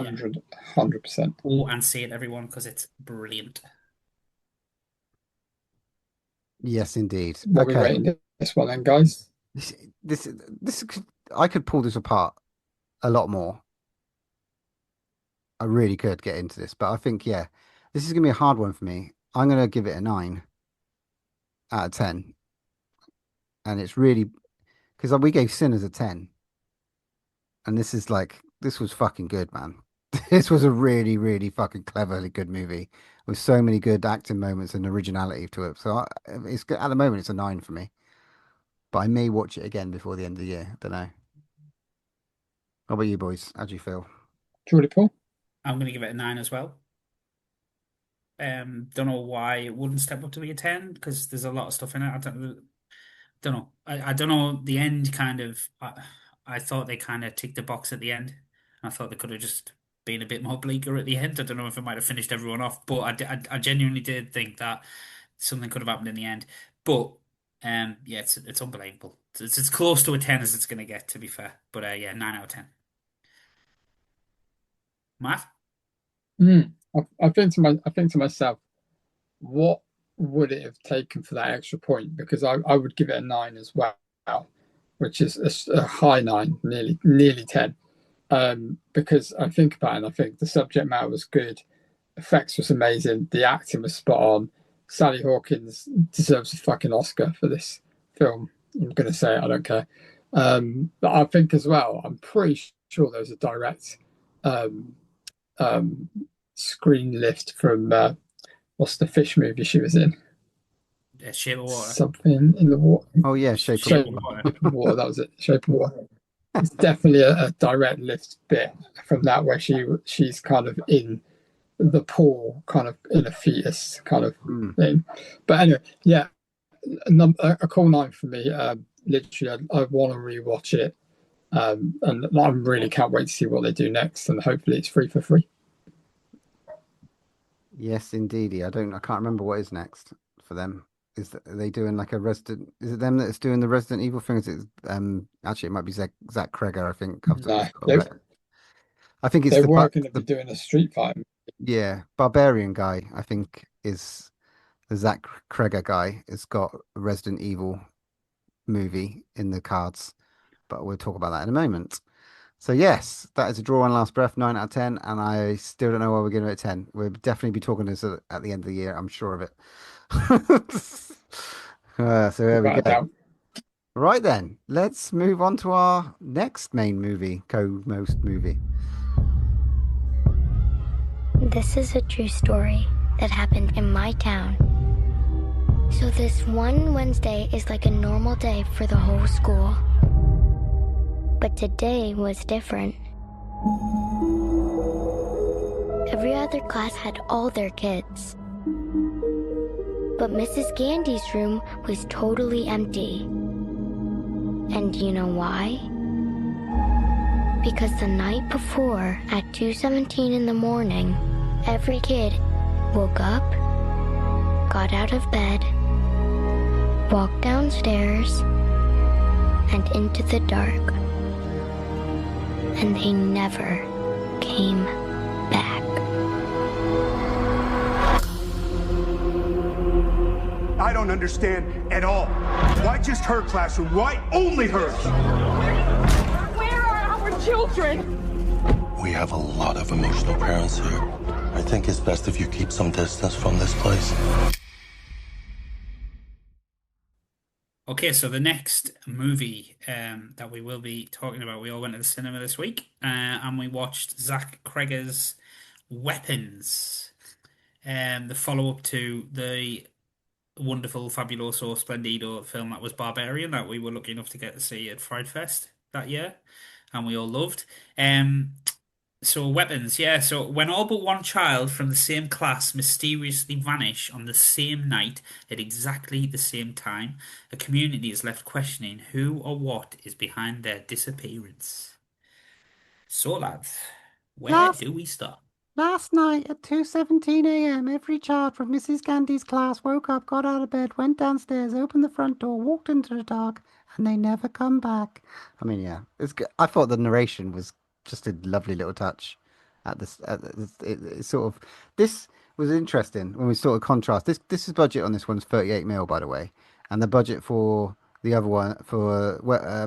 Yeah. 100%. Oh, and see it, everyone, because it's brilliant. Yes, indeed. What are we Okay. rating this one then, guys? This, I could pull this apart a lot more. I really could get into this, but I think, yeah, this is gonna be a hard one for me. I'm gonna give it a 9 out of 10, and it's really because we gave Sinners a 10, and this was fucking good, man. This was a really, really fucking cleverly good movie with so many good acting moments and originality to it. So it's at the moment it's a 9 for me, but I may watch it again before the end of the year. Don't know. How about you boys? How do you feel? Julie Paul? I'm going to give it a 9 as well. Don't know why it wouldn't step up to be a 10 because there's a lot of stuff in it. I don't know. I don't know. The end kind of. I thought they kind of ticked the box at the end. I thought they could have just been a bit more bleaker at the end. I don't know if it might have finished everyone off, but I genuinely did think that something could have happened in the end. But yeah, it's unbelievable. It's as close to a 10 as it's going to get, to be fair. But yeah, 9 out of 10. Matt? I think to myself, what would it have taken for that extra point? Because I would give it a 9 as well, which is a high 9, nearly 10. Because I think about it and I think the subject matter was good, effects was amazing, the acting was spot on. Sally Hawkins deserves a fucking Oscar for this film. I'm going to say it, I don't care. But I think as well, I'm pretty sure there's a direct screen lift from what's the fish movie she was in? Shape of Water. Something in the water. Oh yeah, Shape of Water. Of Water. That was it. Shape of Water. It's definitely a direct lift bit from that where she's kind of in the pool, kind of in a fetus kind of thing. But anyway, yeah, a cool 9 for me. Literally, I want to rewatch it, and I really can't wait to see what they do next. And hopefully, it's free for free. Yes, indeedy. I can't remember what is next for them. Are they doing like a Resident? Is it them that's doing the Resident Evil things? It's actually it might be Zack Creggar. I think. I think it's they're working to be doing a Street Fighter. Yeah, Barbarian guy. I think is the Zack Creggar guy. Has got a Resident Evil movie in the cards, but we'll talk about that in a moment. So yes, that is a draw on last breath, 9 out of 10, and I still don't know why we're giving it 10. We'll definitely be talking this at the end of the year. I'm sure of it. So there we go. Right then, let's move on to our next main movie, co-most movie. This is a true story that happened in my town. So this one Wednesday is like a normal day for the whole school. But today was different. Every other class had all their kids. But Mrs. Gandy's room was totally empty. And you know why? Because the night before, at 2:17 in the morning, every kid woke up, got out of bed, walked downstairs, and into the dark. And they never came back. I don't understand at all. Why just her classroom? Why only hers? Where are our children? We have a lot of emotional parents here. I think it's best if you keep some distance from this place. Okay, so the next movie that we will be talking about, we all went to the cinema this week, and we watched Zack Creggar's Weapons, the follow-up to the wonderful, fabuloso, splendido film that was Barbarian, that we were lucky enough to get to see at Fright Fest that year, and we all loved. So Weapons, yeah. So when all but one child from the same class mysteriously vanish on the same night at exactly the same time, a community is left questioning who or what is behind their disappearance. So, lads, where do we start? Last night at 2:17 a.m., every child from Mrs. Gandy's class woke up, got out of bed, went downstairs, opened the front door, walked into the dark, and they never come back. I mean, yeah, it's good. I thought the narration was just a lovely little touch at this. It sort of, this was interesting when we sort of contrast. This is budget on this one's 38 mil, by the way, and the budget for the other one for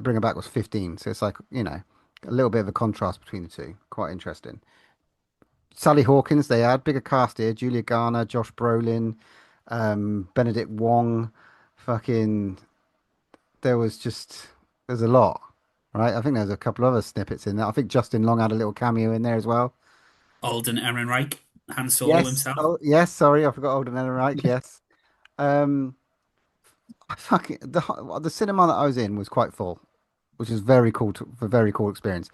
Bring Her Back was 15. So it's like, you know, a little bit of a contrast between the two. Quite interesting. Sally Hawkins, they had bigger cast here. Julia Garner, Josh Brolin, Benedict Wong. Fucking, there's a lot, right? I think there's a couple other snippets in there. I think Justin Long had a little cameo in there as well. Alden Ehrenreich, Han Solo himself. Oh, yes, sorry, I forgot Alden Ehrenreich. Yes. Fucking the cinema that I was in was quite full, which is very cool. A very cool experience.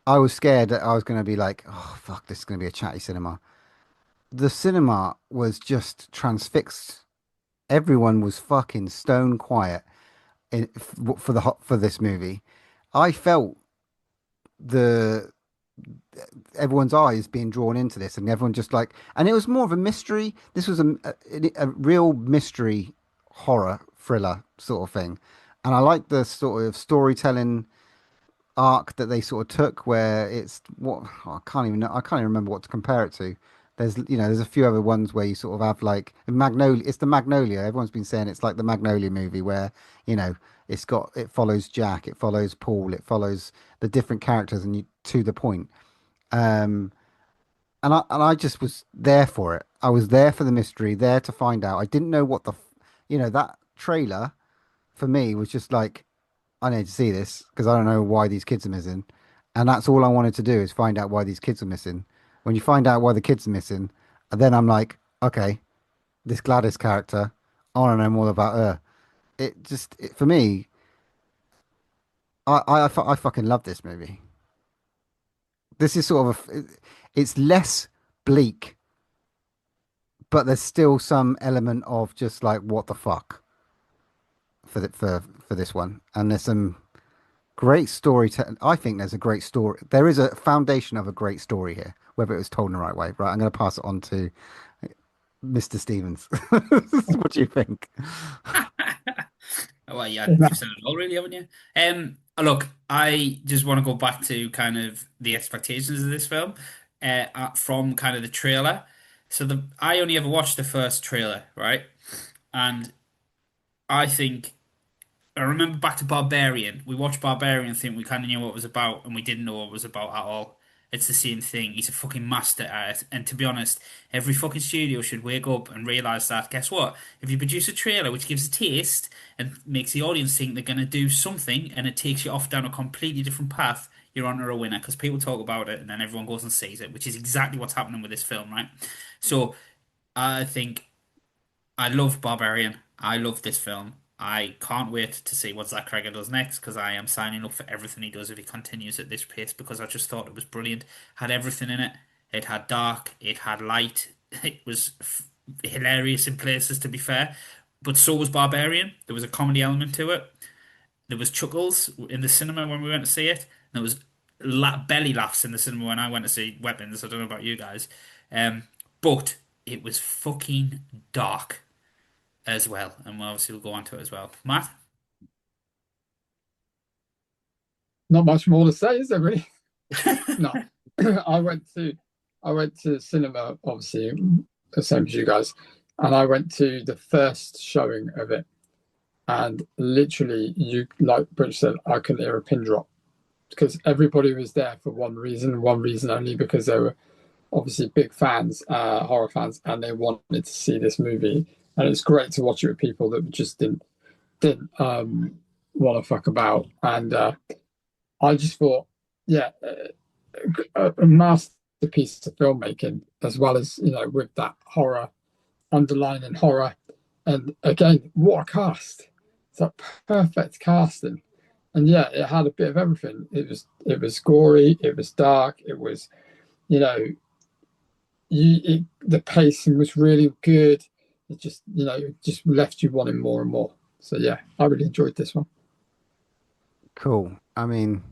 I was scared that I was going to be like, oh, fuck, this is going to be a chatty cinema. The cinema was just transfixed. Everyone was fucking stone quiet for this movie. I felt everyone's eyes being drawn into this, and everyone just like, and it was more of a mystery. This was a real mystery horror thriller sort of thing, and I like the sort of storytelling arc that they sort of took, where it's what I can't even know, I can't even remember what to compare it to. There's a few other ones where you sort of have like Magnolia. It's the Magnolia. Everyone's been saying it's like the Magnolia movie where it follows Jack, it follows Paul, it follows the different characters and to the point. Um, and I just was there for it. I was there for the mystery, there to find out. I didn't know what that trailer for me was just like, I need to see this because I don't know why these kids are missing. And that's all I wanted to do is find out why these kids are missing. When you find out why the kids are missing, and then I'm like, okay, this Gladys character, I want to know more about her. For me, I fucking love this movie. This is sort of it's less bleak, but there's still some element of just like what the fuck for this one, and there's some great story. I think there's a great story. There is a foundation of a great story here, whether it was told in the right way. Right, I'm going to pass it on to Mr. Stevens. What do you think? Well, yeah, you've said it all, really, haven't you? Look, I just want to go back to kind of the expectations of this film, from kind of the trailer. So I only ever watched the first trailer, right? And I think I remember back to Barbarian. We watched Barbarian and think we kind of knew what it was about, and we didn't know what it was about at all. It's the same thing. He's a fucking master at it. And to be honest, every fucking studio should wake up and realize that, guess what? If you produce a trailer which gives a taste and makes the audience think they're going to do something and it takes you off down a completely different path, you're on to a winner because people talk about it and then everyone goes and sees it, which is exactly what's happening with this film, right? So I think I love Barbarian. I love this film. I can't wait to see what Zack Creggar does next because I am signing up for everything he does if he continues at this pace because I just thought it was brilliant. Had everything in it. It had dark, it had light, it was hilarious in places to be fair. But so was Barbarian. There was a comedy element to it. There was chuckles in the cinema when we went to see it. There was belly laughs in the cinema when I went to see Weapons. I don't know about you guys. But it was fucking dark as well, and we'll go on to it as well. Matt? Not much more to say, is there really? No. I went to cinema, obviously, the same as you guys, and I went to the first showing of it. And literally, like Bridge said, I couldn't hear a pin drop because everybody was there for one reason only, because they were obviously big fans, horror fans, and they wanted to see this movie. And it's great to watch it with people that just didn't want to fuck about. And I just thought, yeah, a masterpiece of filmmaking, as well as with that horror, underlining horror. And again, what a cast! It's a perfect casting. And yeah, it had a bit of everything. It was gory, it was dark, it was, the pacing was really good. It just left you wanting more and more. So yeah, I really enjoyed this one. Cool. I mean,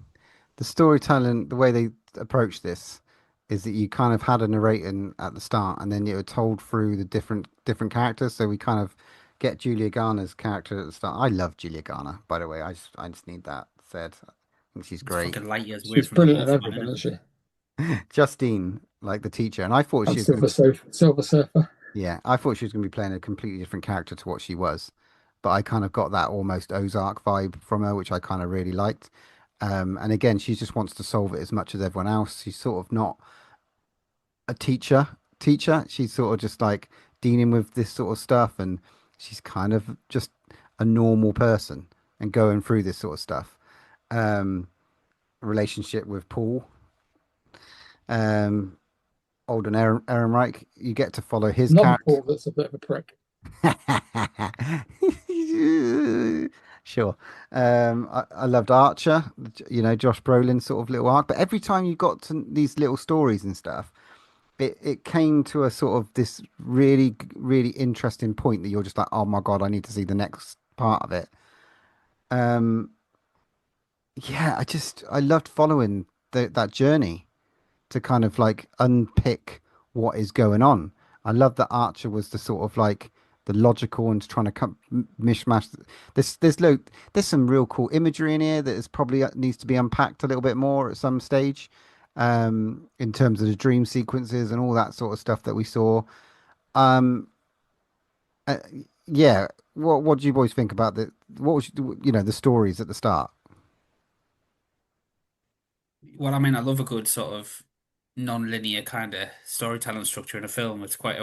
the storytelling, the way they approach this is that you kind of had a narrating at the start and then you were told through the different characters. So we kind of get Julia Garner's character at the start. I love Julia Garner, by the way. I just need that said. I think she's great. Fucking light years away She's from brilliant the at Wolfman, everything, isn't she? Justine, like the teacher, and I thought And she was Silver Surfer. yeah, I thought she was going to be playing a completely different character to what she was, but I kind of got that almost Ozark vibe from her, which I kind of really liked. And again, she just wants to solve it as much as everyone else. She's sort of not a teacher. She's sort of just like dealing with this sort of stuff, and she's kind of just a normal person and going through this sort of stuff. Relationship with Paul, Alden Ehrenreich, you get to follow his Another character. Paul that's a bit of a prick. Sure. I loved Archer, Josh Brolin's sort of little arc. But every time you got to these little stories and stuff, it came to a sort of this really, really interesting point that you're just like, oh my God, I need to see the next part of it. Yeah, I loved following that journey. to kind of like unpick what is going on. I love that Archer was the sort of like the logical and trying to come mishmash. There's some real cool imagery in here that is probably needs to be unpacked a little bit more at some stage, in terms of the dream sequences and all that sort of stuff that we saw. Um, uh, yeah, what do you boys think about the what was the stories at the start? Well, I mean, I love a good sort of non-linear kind of storytelling structure in a film. It's quite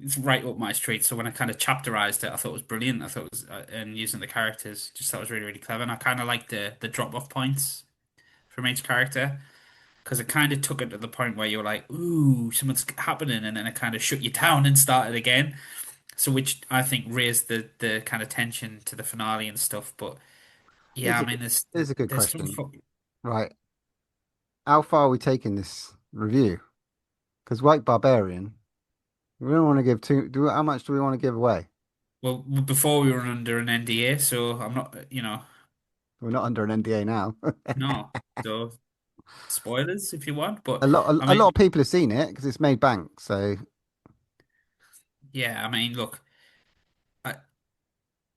it's right up my street. So when I kind of chapterized it, I thought it was brilliant. I thought it was and using the characters, just thought it was really, really clever. And I kind of like the drop-off points from each character because it kind of took it to the point where you're like, ooh, something's happening, and then it kind of shut you down and started again. So which I think raised the kind of tension to the finale and stuff. But yeah, Here's I a mean, good, here's a good there's some question. Right, how far are we taking this review? Because like Barbarian, we don't want to give too. How much do we want to give away? well, before we were under an NDA, so I'm not, We're not under an NDA now. no. So spoilers if you want, but I A lot of mean, people have seen it because it's made bank. So yeah, I mean, look, I,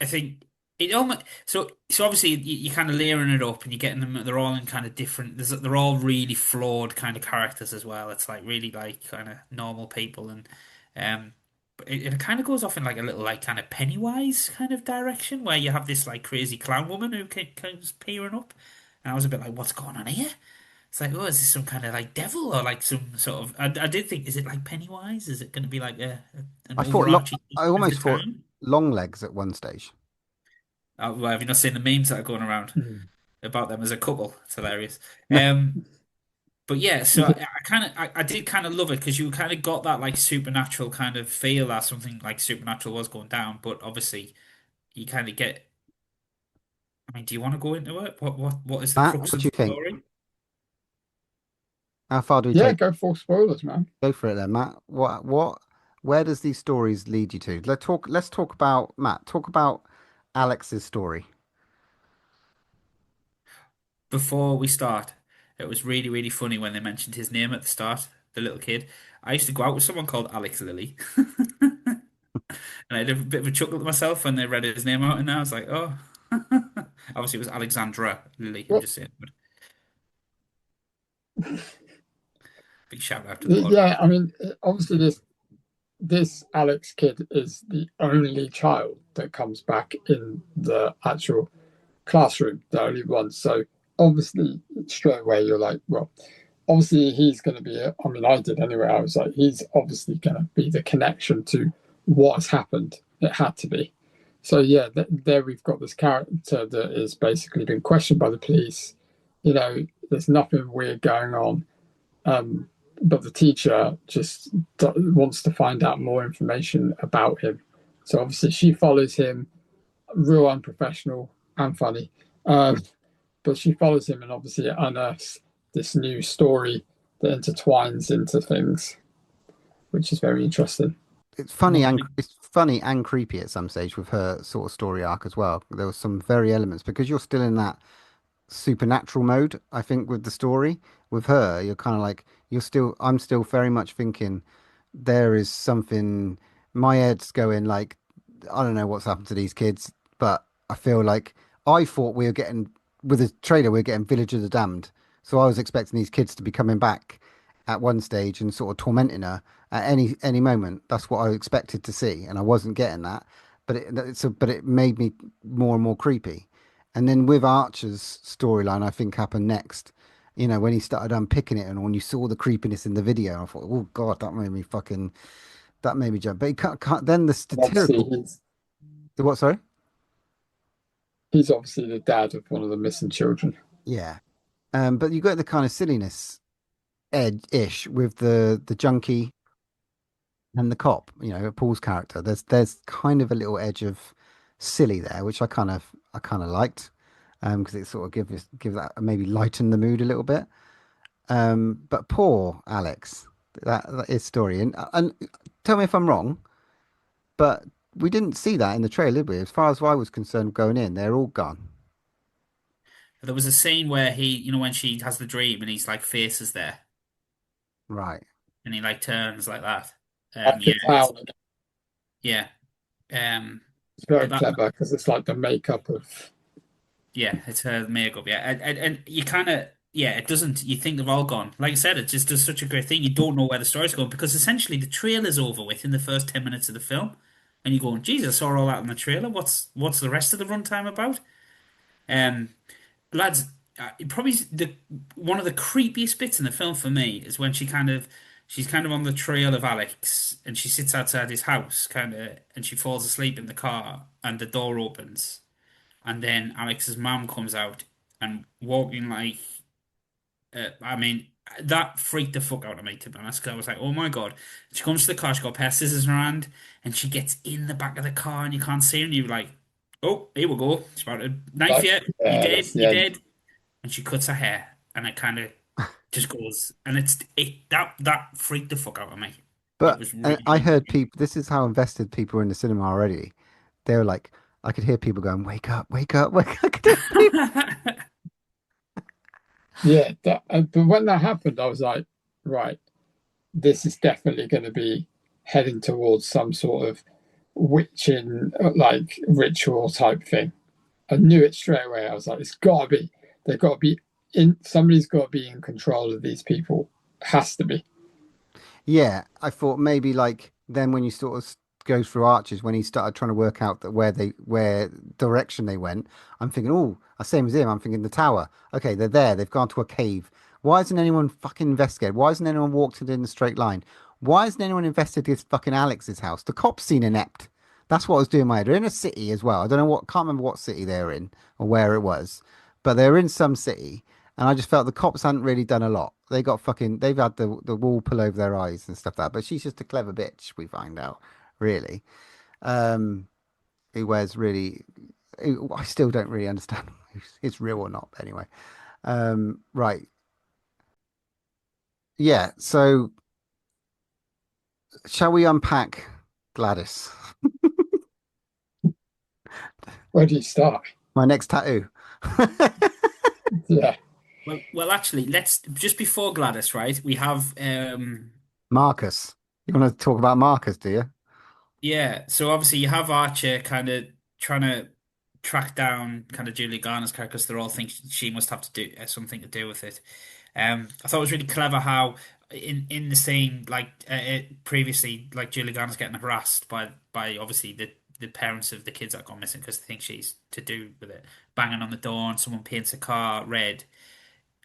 I think it almost so obviously you kind of layering it up and you're getting them. They're all in kind of different. They're all really flawed kind of characters as well. It's like really like kind of normal people and but it kind of goes off in like a little like kind of Pennywise kind of direction where you have this like crazy clown woman who comes peering up, and I was a bit like, what's going on here? It's like, oh, is this some kind of like devil or like some sort of? I did think, is it like Pennywise? Is it going to be like an I thought, overarching I of the almost thought town? long legs at one stage. Well, have you not seen the memes that are going around Mm. about them as a couple? It's hilarious. No, But yeah, so Yeah, I kind of I did kind of love it because you kind of got that like supernatural kind of feel that something like supernatural was going down. But obviously, you kind of get. I mean, do you want to go into it? What is the Matt, crux what of do the you think? story? How far do we yeah, take? go full spoilers, man. Go for it then, Matt. Where does these stories lead you to? Let's talk about Matt. Talk about Alex's story. Before we start, it was really, really funny when they mentioned his name at the start, the little kid. I used to go out with someone called Alex Lilly, and I had a bit of a chuckle to myself when they read his name out, and I was like, oh, obviously it was Alexandra Lilly. I'm Well, just saying, but big shout out to the pod. yeah, I mean, obviously this Alex kid is the only child that comes back in the actual classroom, the only one. So obviously, straight away you're like, well, obviously he's going to be. I mean, I did anyway. I was like, he's obviously going to be the connection to what has happened. It had to be. So yeah, there we've got this character that is basically been questioned by the police. There's nothing weird going on. But the teacher just wants to find out more information about him. So obviously she follows him, real unprofessional and funny. But she follows him and obviously it unearths this new story that intertwines into things, which is very interesting. It's funny and creepy at some stage with her sort of story arc as well. There was some very elements because you're still in that supernatural mode, I think, with the story. With her, you're kind of like I'm still very much thinking there is something. My head's going like, I don't know what's happened to these kids, but I feel like I thought we were getting with the trailer we are getting Village of the Damned, so I was expecting these kids to be coming back at one stage and sort of tormenting her at any moment. That's what I expected to see, and I wasn't getting that. But it made me more and more creepy. And then with Archer's storyline, I think happened next. When he started unpicking it and when you saw the creepiness in the video, I thought, oh God, that made me jump. But he can't then the Obviously, satirical. What? Sorry. he's obviously the dad of one of the missing children. Yeah. But you got the kind of silliness edge ish with the junkie and the cop. Paul's character. There's kind of a little edge of silly there, which I kind of liked, because it sort of gives that maybe lighten the mood a little bit. But poor Alex, that is story, and tell me if I'm wrong, but we didn't see that in the trailer, did we? As far as I was concerned, going in, they're all gone. There was a scene where he, when she has the dream and he's like faces there. Right. and he like turns like that. Like Yeah, the town. yeah. Um, It's very that clever because it's like the makeup of. Yeah, it's her makeup. Yeah, and you kind of yeah, it doesn't. You think they've all gone. Like I said, it just does such a great thing. You don't know where the story's going because essentially the trailer's over with in the first 10 minutes of the film, and you're going, Jesus, I saw all that in the trailer. What's the rest of the runtime about? Um, lads, probably the one of the creepiest bits in the film for me is when she's kind of on the trail of Alex, and she sits outside his house, kind of, and she falls asleep in the car, and the door opens. And then Alex's mum comes out and walking like, I mean, that freaked the fuck out of me, to be honest, because I was like, oh my God. She comes to the car, she got a pair of scissors in her hand, and she gets in the back of the car and you can't see her, and you're like, oh, here we go. She's about to knife Like, you. You yeah, dead, that's the you end. dead. And she cuts her hair, and it kind of just goes, and that freaked the fuck out of me. It But was really, I heard really. people, this is how invested people were in the cinema already. They were like, I could hear people going, wake up, wake up, wake up. I could hear people. Yeah, but when that happened, I was like, right, this is definitely going to be heading towards some sort of witching, like ritual type thing. I knew it straight away. I was like, it's got to be. They've got to be in. Somebody's got to be in control of these people. Has to be. Yeah, I thought maybe like then when you sort of go through Arches, when he started trying to work out that where direction they went, I'm thinking, oh, same as him. I'm thinking the tower. Okay, they're there. They've gone to a cave. Why hasn't anyone fucking investigated? Why hasn't anyone walked it in a straight line? Why hasn't anyone investigated fucking Alex's house? The cops seem inept. That's what I was doing in my head. They're in a city as well. I don't know what, can't remember what city they're in or where it was, but they're in some city. And I just felt the cops hadn't really done a lot. They got fucking, they've had the wool pull over their eyes and stuff like that. But she's just a clever bitch, we find out, really. Um, who wears really, I still don't really understand if it's real or not. But anyway, right. Yeah. So shall we unpack Gladys? Where do you start? My next tattoo. Yeah. Well, actually, let's just before Gladys, right? We have Marcus. You want to talk about Marcus, do you? yeah, so obviously you have Archer kind of trying to track down kind of Julie Garner's character because they're all think she must have to do something to do with it. I thought it was really clever how in the scene like previously like Julie Garner's getting harassed by obviously the parents of the kids that gone missing because they think she's to do with it, banging on the door and someone paints a car red.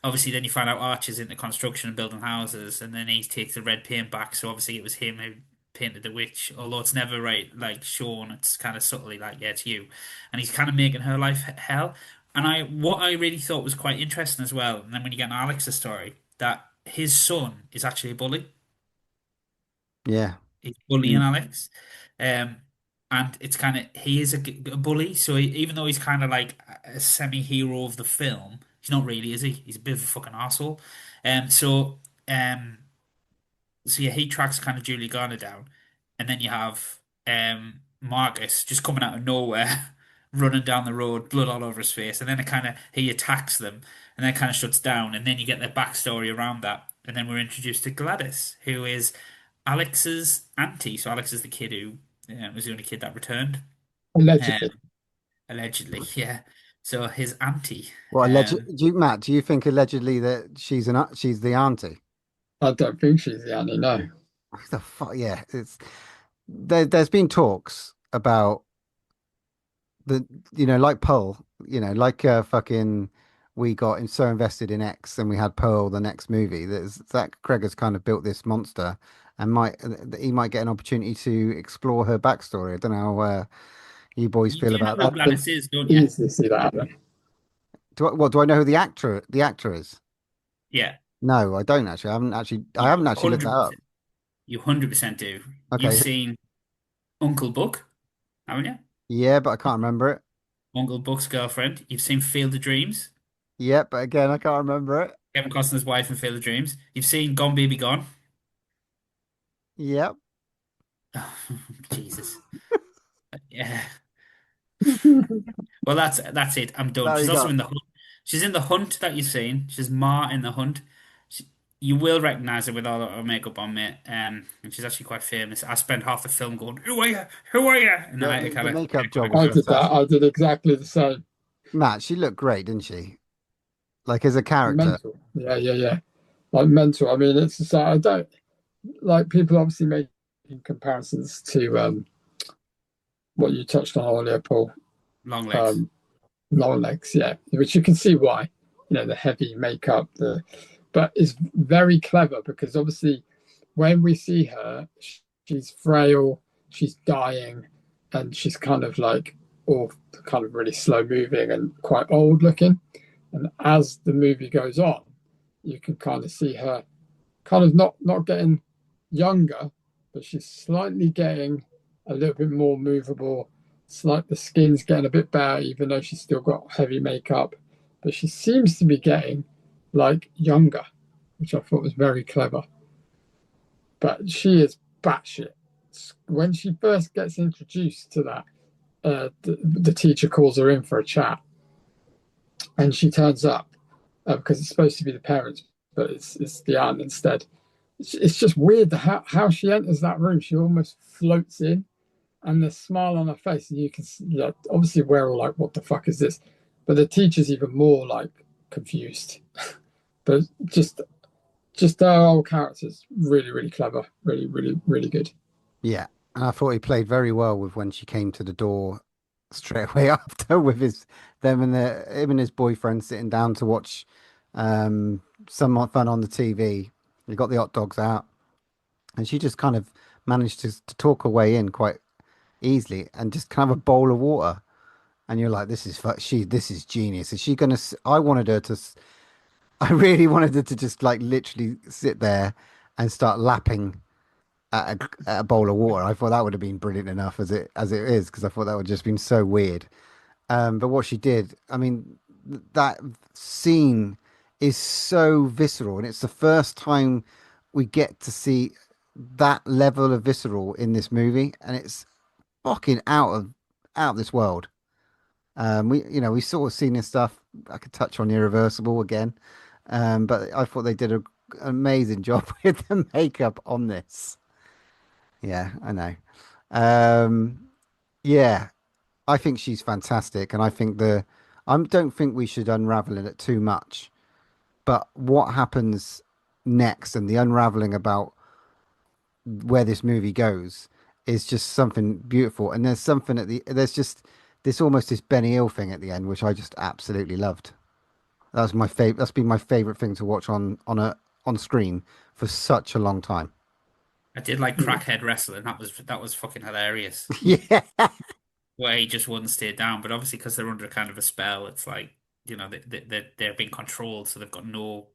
Obviously, then you find out Archer's into construction and building houses, and then he takes the red paint back. So obviously, it was him who painted the witch. Although it's never right, like shown, it's kind of subtly like, yeah, it's you, and he's kind of making her life hell. And what I really thought was quite interesting as well. And then when you get into Alex's story, that his son is actually a bully. Yeah. He's bullying Mm. Alex. Um, and it's kind of he is a bully. So even though he's kind of like a semi-hero of the film, he's not really, is he? He's a bit of a fucking asshole. Um, so yeah, he tracks kind of Julie Garner down, and then you have Marcus just coming out of nowhere, running down the road, blood all over his face, and then it kind of he attacks them, and then kind of shuts down, and then you get their backstory around that, and then we're introduced to Gladys, who is Alex's auntie. So Alex is the kid who was the only kid that returned, um, Allegedly. allegedly, yeah. So his auntie, Well, Matt, do you think allegedly that she's the auntie? I don't think she's the only. No. Who the fuck? Yeah, it's there's been talks about the like Pearl, like fucking we got so invested in X and we had Pearl the next movie that Zack Creggar's kind of built this monster and he might get an opportunity to explore her backstory. I don't know how you boys you feel do know about who that. Gladys is, don't you? Easily see that happen. Do I know who the actor is? Yeah, No, I don't actually. I haven't actually looked that up. 100%. You 100% do. You've Okay. seen Uncle Buck, haven't you? Yeah, but I can't remember it. Uncle Buck's girlfriend. You've seen Field of Dreams, Yeah, but again, I can't remember it. Kevin Costner's wife in Field of Dreams. You've seen Gone Baby Gone. Yep. Jesus. Yeah. Well, that's it. I'm done. There She's you also go. in the Hunt. She's in the Hunt that you've seen. She's Ma in the Hunt. She, You will recognize her with all her makeup on, mate. And she's actually quite famous. I spent half the film going, "Who are you? Who are you?" And then I kind The of makeup job was I did that. fantastic. I did exactly the same. Matt, she looked great, didn't she? Like as a character. Mental. Yeah, yeah, yeah. Like mental. I mean, it's just like, I don't like people obviously making comparisons to what you touched on earlier, Paul. long legs. Long legs, yeah, which you can see why. The heavy makeup, but it's very clever because obviously when we see her, she's frail, she's dying, and she's kind of like all kind of really slow moving and quite old looking. And as the movie goes on, you can kind of see her kind of not getting younger, but she's slightly getting a little bit more movable. It's like the skin's getting a bit better, even though she's still got heavy makeup. But she seems to be getting like younger, which I thought was very clever. But she is batshit. When she first gets introduced to that, the teacher calls her in for a chat, and she turns up because it's supposed to be the parents, but it's the aunt instead. It's just weird how she enters that room. She almost floats in, and the smile on her face, and you can see, like, obviously we're all like, "What the fuck is this?" But the teacher's even more like confused. But just our whole character's really, really clever, really, really, really good. Yeah. And I thought he played very well with when she came to the door straight away after with him and his boyfriend sitting down to watch some fun on the TV. He got the hot dogs out, and she just kind of managed to talk her way in quite easily, and just kind of a bowl of water. And you're like, this is genius. Is she gonna? I wanted her to. I really wanted her to just like literally sit there and start lapping at a bowl of water. I thought that would have been brilliant enough as it is, because I thought that would have just been so weird. But what she did, I mean, that scene is so visceral, and it's the first time we get to see that level of visceral in this movie, and it's fucking out of this world. We sort of seen this stuff. I could touch on Irreversible again, but I thought they did an amazing job with the makeup on this. Yeah, I know. Yeah, I think she's fantastic, and I think I don't think we should unravel it too much. But what happens next and the unraveling about where this movie goes is just something beautiful. And there's something there's just this almost this Benny Hill thing at the end, which I just absolutely loved. That was my favorite. That's been my favorite thing to watch on screen for such a long time. I did like crackhead wrestling. That was fucking hilarious. Yeah. Where he just wouldn't stay down, but obviously because they're under kind of a spell, it's like they're being controlled, so they've got no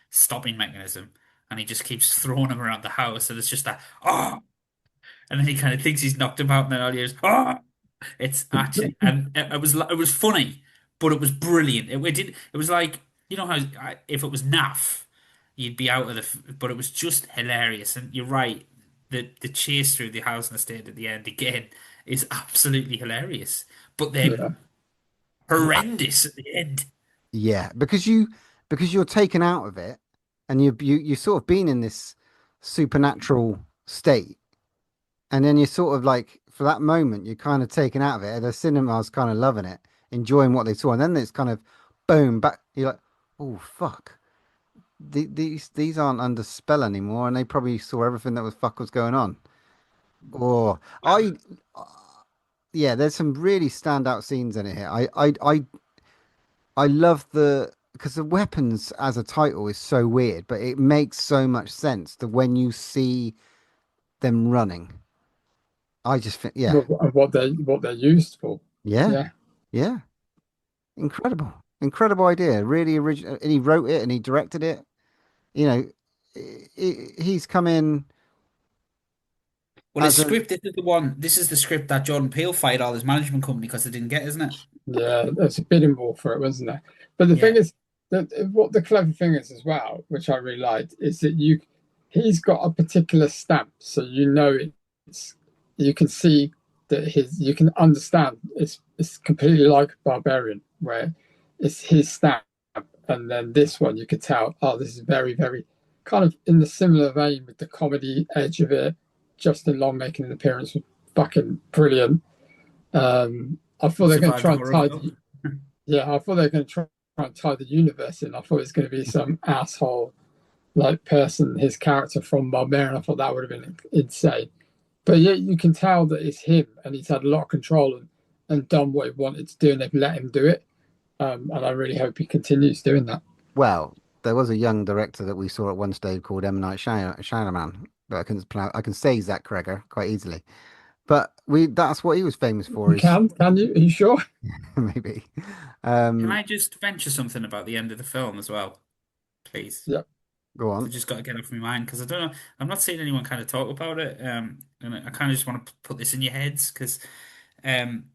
stopping mechanism, and he just keeps throwing them around the house. So there's just that and then he kind of thinks he's knocked him out, and then all he hears It's actually, and it was funny, but it was brilliant. It was like, how if it was naff, you'd be out of but it was just hilarious. And you're right, the chase through the housing estate at the end again is absolutely hilarious, but then horrendous at the end. Yeah, because you're taken out of it, and you sort of been in this supernatural state, and then you're sort of like, for that moment, you're kind of taken out of it. The cinema's kind of loving it, enjoying what they saw, and then it's kind of boom back. You're like, oh fuck, these aren't under spell anymore, and they probably saw everything that was going on. Or yeah, there's some really standout scenes in it here. I love because the weapons as a title is so weird, but it makes so much sense that when you see them running, I just think, yeah, what they're used for. Yeah. Incredible idea. Really original. And he wrote it and he directed it. He's come in. Well, his script, this is the script that Jordan Peele fired all his management company because they didn't get, isn't it? Yeah, there's a bidding war for it, wasn't there? But the thing is, that what the clever thing is as well, which I really liked, is that he's got a particular stamp, so you can see that you can understand it's completely like Barbarian, where it's his stamp, and then this one you could tell, oh, this is very, very kind of in the similar vein with the comedy edge of it. Justin Long making an appearance was fucking brilliant. I thought they're going to Survived a try and horror tie film. I thought they were going to try and tie the universe in. I thought it was going to be some asshole like person, his character from Barbarian. I thought that would have been insane. But yeah, you can tell that it's him, and he's had a lot of control and done what he wanted to do, and they've let him do it. And I really hope he continues doing that. Well, there was a young director that we saw at one stage called M. Night Shyamalan, but I can say Zack Creggar quite easily. But that's what he was famous for. Can you? Are you sure? Maybe. Can I just venture something about the end of the film as well, please? Yeah. Go I on. just got to get off my mind because I don't know. I'm not seeing anyone kind of talk about it. And I kind of just want to put this in your heads because, um,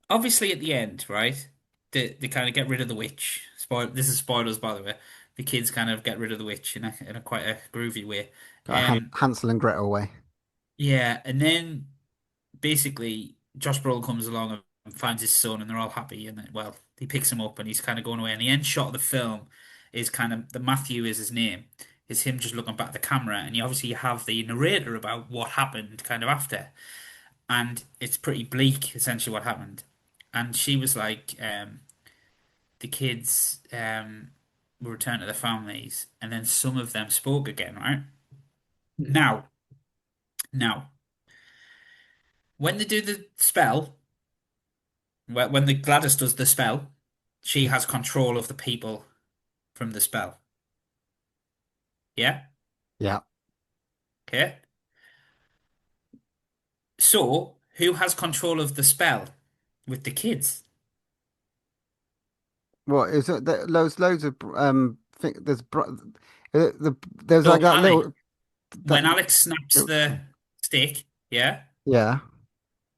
obviously at the end, right? They kind of get rid of the witch. This is spoilers, by the way. The kids kind of get rid of the witch in a quite a groovy way. Got Hansel and Gretel way. Yeah, and then basically Josh Brolin comes along and finds his son, and they're all happy. And then, well, he picks him up, and he's kind of going away. And the end shot of the film is kind of the Matthew is his name. Is him just looking back at the camera, and you obviously have the narrator about what happened kind of after, and it's pretty bleak essentially what happened. And she was like, the kids will return to their families, and then some of them spoke again, right? Now, when they do the spell, when the Gladys does the spell, she has control of the people from the spell. Yeah? Yeah. Okay. So, who has control of the spell with the kids? What is it? Loads of there's there's So like that Alex, little when Alex snaps the stick, yeah, yeah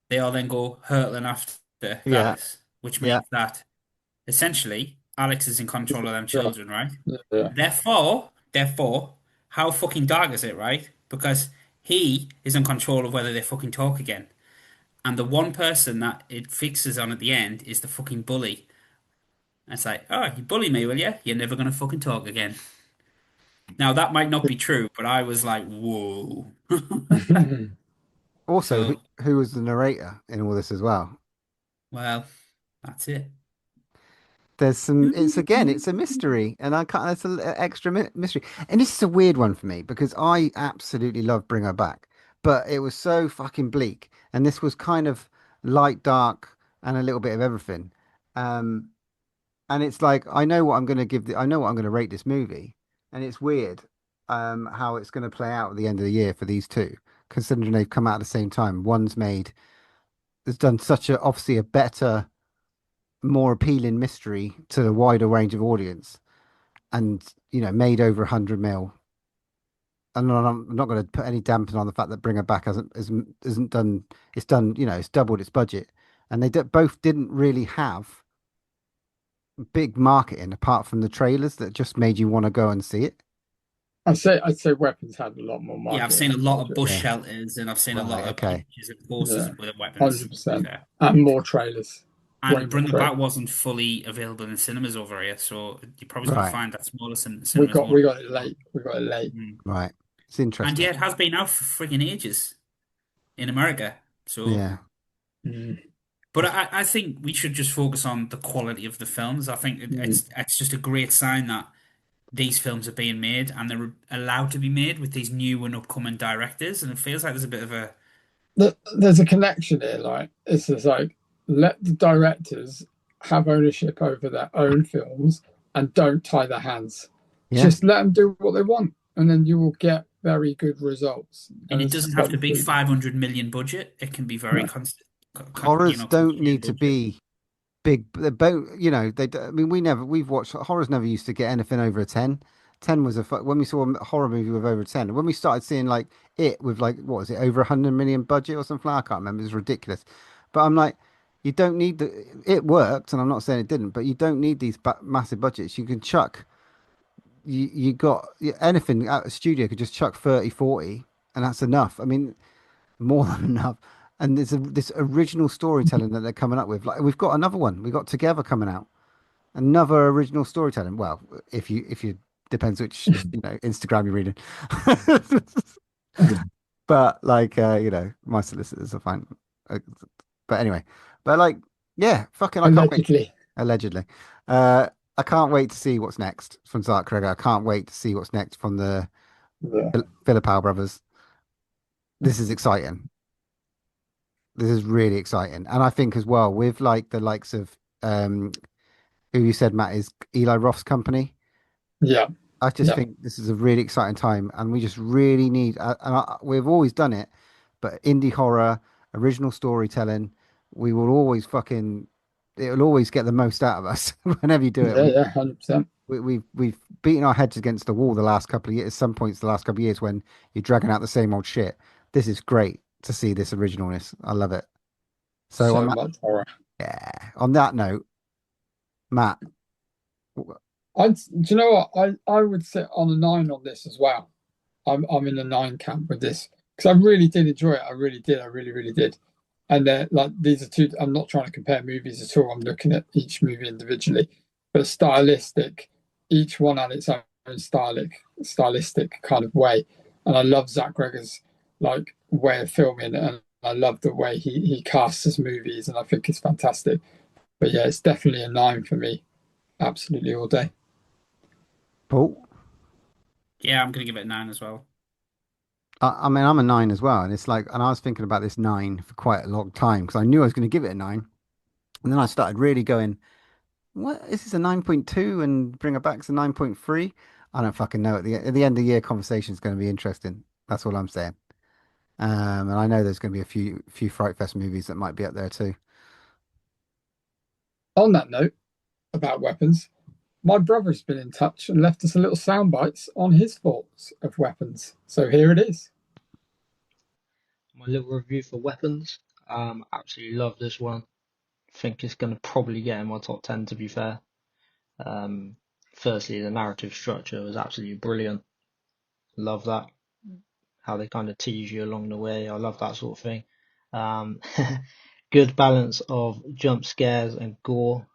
they all then go hurtling after yeah Gladys, which yeah. means that essentially Alex is in control of them children, right? Yeah. Therefore, how fucking dark is it, right? Because he is in control of whether they fucking talk again. And the one person that it fixes on at the end is the fucking bully. And it's like, oh, you bully me, will you? You're never gonna fucking talk again. Now that might not be true, but I was like, whoa. Also, So, who was the narrator in all this as well? well, that's it. There's some. It's a mystery, and I can't. It's an extra mystery, and this is a weird one for me because I absolutely love Bring Her Back, but it was so fucking bleak, and this was kind of light, dark, and a little bit of everything. Um, and it's like I know what I'm going to I know what I'm going to rate this movie, and it's weird, how it's going to play out at the end of the year for these two, considering they've come out at the same time. One's made, has done such a obviously a better, more appealing mystery to a wider range of audience, and made over 100 mil. And I'm not going to put any dampen on the fact that Bring Her Back isn't done. It's done. It's doubled its budget, and they both didn't really have big marketing apart from the trailers that just made you want to go and see it. I'd say Weapons had a lot more marketing. Yeah, I've seen a lot of bush Yeah. shelters, and I've seen a lot of pictures of horses with weapons. 100%. Yeah. And more trailers. Way And Bring more It Back trailers. wasn't fully available in cinemas over here, so you probably Right. can find that smaller cinemas. We got it late. We got it late. Right. It's interesting. And yeah, it has been out for friggin' ages in America. So, Yeah. but I think we should just focus on the quality of the films. I think it's just a great sign that these films are being made and they're allowed to be made with these new and upcoming directors. And it feels like there's a bit of a There's a connection here. Like it's just like let the directors have ownership over their own films and don't tie their hands. Yeah. Just let them do what they want, and then you will get very good results. and it doesn't have to be 500 million budget. It can be very Horrors don't need to be big. They're both, I mean, we've watched horrors never used to get anything over a 10. 10 was when we saw a horror movie with over 10. When we started seeing like it with like, what was it, over 100 million budget or something? I can't remember. It was ridiculous. But I'm like, you don't need it worked, and I'm not saying it didn't, but you don't need these massive budgets. You can chuck, you got anything out of the studio could just chuck 30, 40, and that's enough. I mean, more than enough. And there's this original storytelling that they're coming up with. Like we've got another one. We got Together coming out. Another original storytelling. Well, if you Depends which Instagram you're reading. But like my solicitors are fine. But anyway, yeah, fucking I can't wait. Allegedly. I can't wait to see what's next from Zack Creggar. I can't wait to see what's next from the Philippou brothers. This is exciting. This is really exciting. And I think as well with like the likes of who you said, Matt, is Eli Roth's company. Yeah. I just think this is a really exciting time, and we just really need. We've always done it, but indie horror, original storytelling, we will always it'll always get the most out of us whenever you do it. Yeah, 100%. We've beaten our heads against the wall the last couple of years. At some points, the last couple of years, when you're dragging out the same old shit. This is great to see this originalness. I love it. So much horror. Yeah. On that note, Matt. Do you know what? I would sit on a 9 on this as well. I'm in the 9 camp with this because I really did enjoy it. I really did. I really, really did. And these are two. I'm not trying to compare movies at all. I'm looking at each movie individually, but stylistic. Each one had its own stylistic kind of way. And I love Zack Creggar's way of filming, and I love the way he casts his movies, and I think it's fantastic. But yeah, it's definitely a 9 for me. Absolutely all day. Paul? Yeah, I'm going to give it a 9 as well. I mean, I'm a 9 as well. And and I was thinking about this 9 for quite a long time because I knew I was going to give it a 9. And then I started really going, what is this, a 9.2 and bring it back to 9.3? I don't fucking know. At the end of the year, conversation is going to be interesting. That's all I'm saying. And I know there's going to be a few Fright Fest movies that might be up there too. On that note about weapons, my brother's been in touch and left us a little sound bites on his thoughts of weapons. So here it is. My little review for weapons. Absolutely love this one. Think it's going to probably get in my top 10, to be fair. Firstly, the narrative structure was absolutely brilliant. Love that. How they kind of tease you along the way. I love that sort of thing. Good balance of jump scares and gore.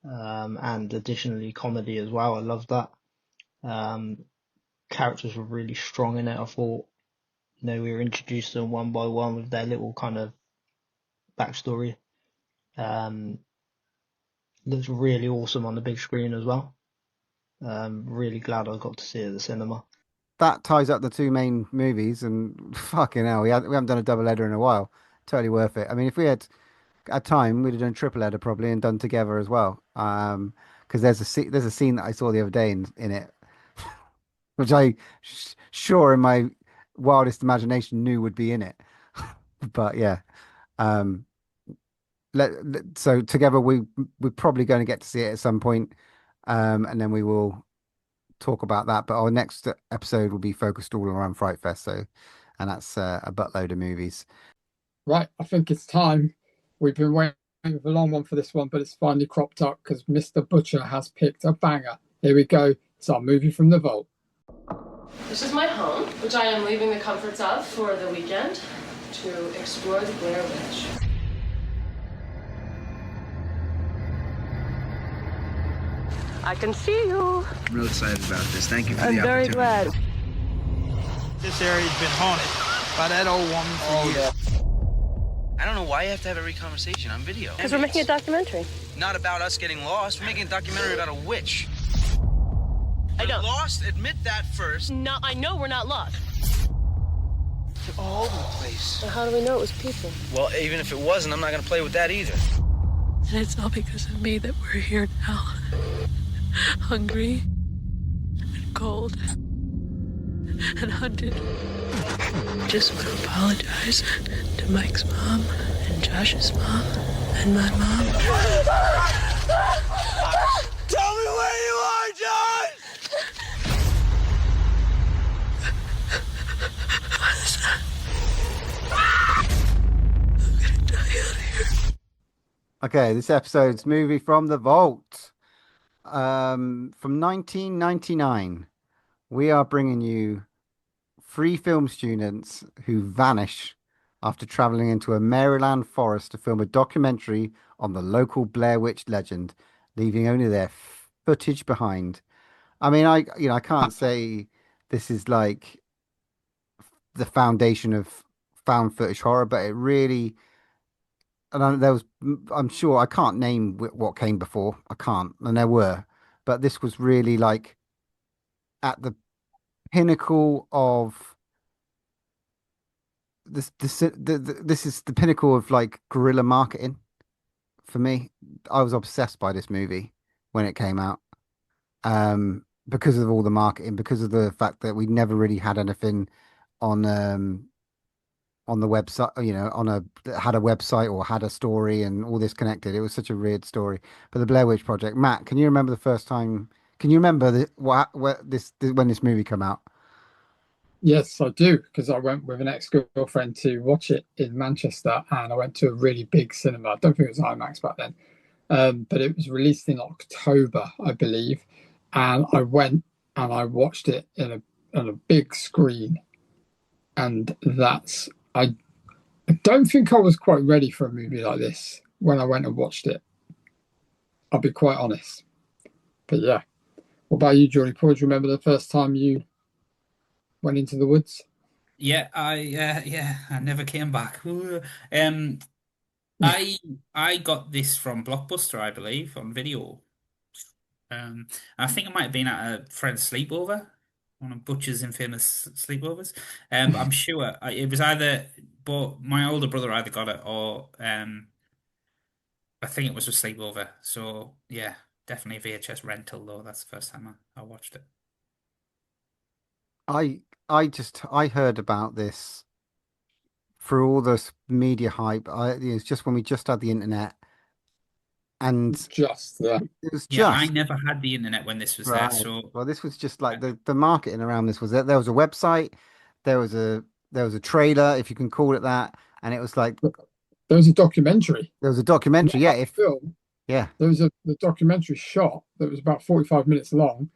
And additionally comedy as well. I love that. Characters were really strong in it. I thought, we were introduced to them one by one with their little kind of backstory. Looks really awesome on the big screen as well. Really glad I got to see it at the cinema. That ties up the two main movies, and fucking hell, we haven't done a double header in a while. Totally worth it. I mean, if we had time, we'd have done triple header probably and done together as well. Because there's a scene that I saw the other day in it, which I sure in my wildest imagination knew would be in it. But yeah, so together we're probably going to get to see it at some point, and then we will talk about that. But our next episode will be focused all around Fright Fest, and that's a buttload of movies. Right, I think it's time. We've been waiting for a long one for this one, but it's finally cropped up because Mr. Butcher has picked a banger. Here we go. It's our movie from the vault. This is my home, which I am leaving the comforts of for the weekend to explore the Blair Witch. I can see you. I'm real excited about this. Thank you for the I'm very opportunity. glad. This area's been haunted by that old woman for years. I don't know why you have to have every conversation on video. Because we're making a documentary. Not about us getting lost. We're making a documentary about a witch. I know. Lost? Admit that first. No, I know we're not lost. They're all over the place. Well, how do we know it was people? Well, even if it wasn't, I'm not going to play with that either. And it's all because of me that we're here now. Hungry and cold and hunted. Just want to apologize to Mike's mom and Josh's mom and my mom. Tell me where you are, John! I'm gonna die out here. Okay, this episode's movie from the vault. From 1999, we are bringing you 3 film students who vanish after traveling into a Maryland forest to film a documentary on the local Blair Witch legend, leaving only their footage behind. I mean, I can't say this is like the foundation of found footage horror, but it really, and there was, I'm sure I can't name what came before. I can't, and there were, but this was really like at the pinnacle of this is the pinnacle of like guerrilla marketing for me. I was obsessed by this movie when it came out. Because of all the marketing, because of the fact that we never really had anything on on the website, on a had a website or had a story and all this connected. It was such a weird story. But the Blair Witch Project, Matt, can you remember the first time? Can you remember when this movie came out? Yes, I do, because I went with an ex-girlfriend to watch it in Manchester, and I went to a really big cinema. I don't think it was IMAX back then, but it was released in October, I believe, and I went and I watched it on a big screen, and I don't think I was quite ready for a movie like this when I went and watched it. I'll be quite honest, but yeah. What about you, Johnny Paul? Do you remember the first time you went into the woods? Yeah, I never came back. Um, I I got this from Blockbuster, I believe, on video. I think it might have been at a friend's sleepover, one of Butcher's infamous sleepovers. But I'm sure it was either, but my older brother either got it or I think it was a sleepover. So yeah, definitely VHS rental though. That's the first time I watched it. I heard about this through all this media hype. It's just when we just had the internet, and it was Yeah, I just never had the internet when this was there, right. so Well, this was just like the marketing around this was that there was a website, there was a trailer, if you can call it that, and it was like There was a documentary. there was a documentary. Not Yeah, like a film. yeah, There was the documentary shot that was about 45 minutes long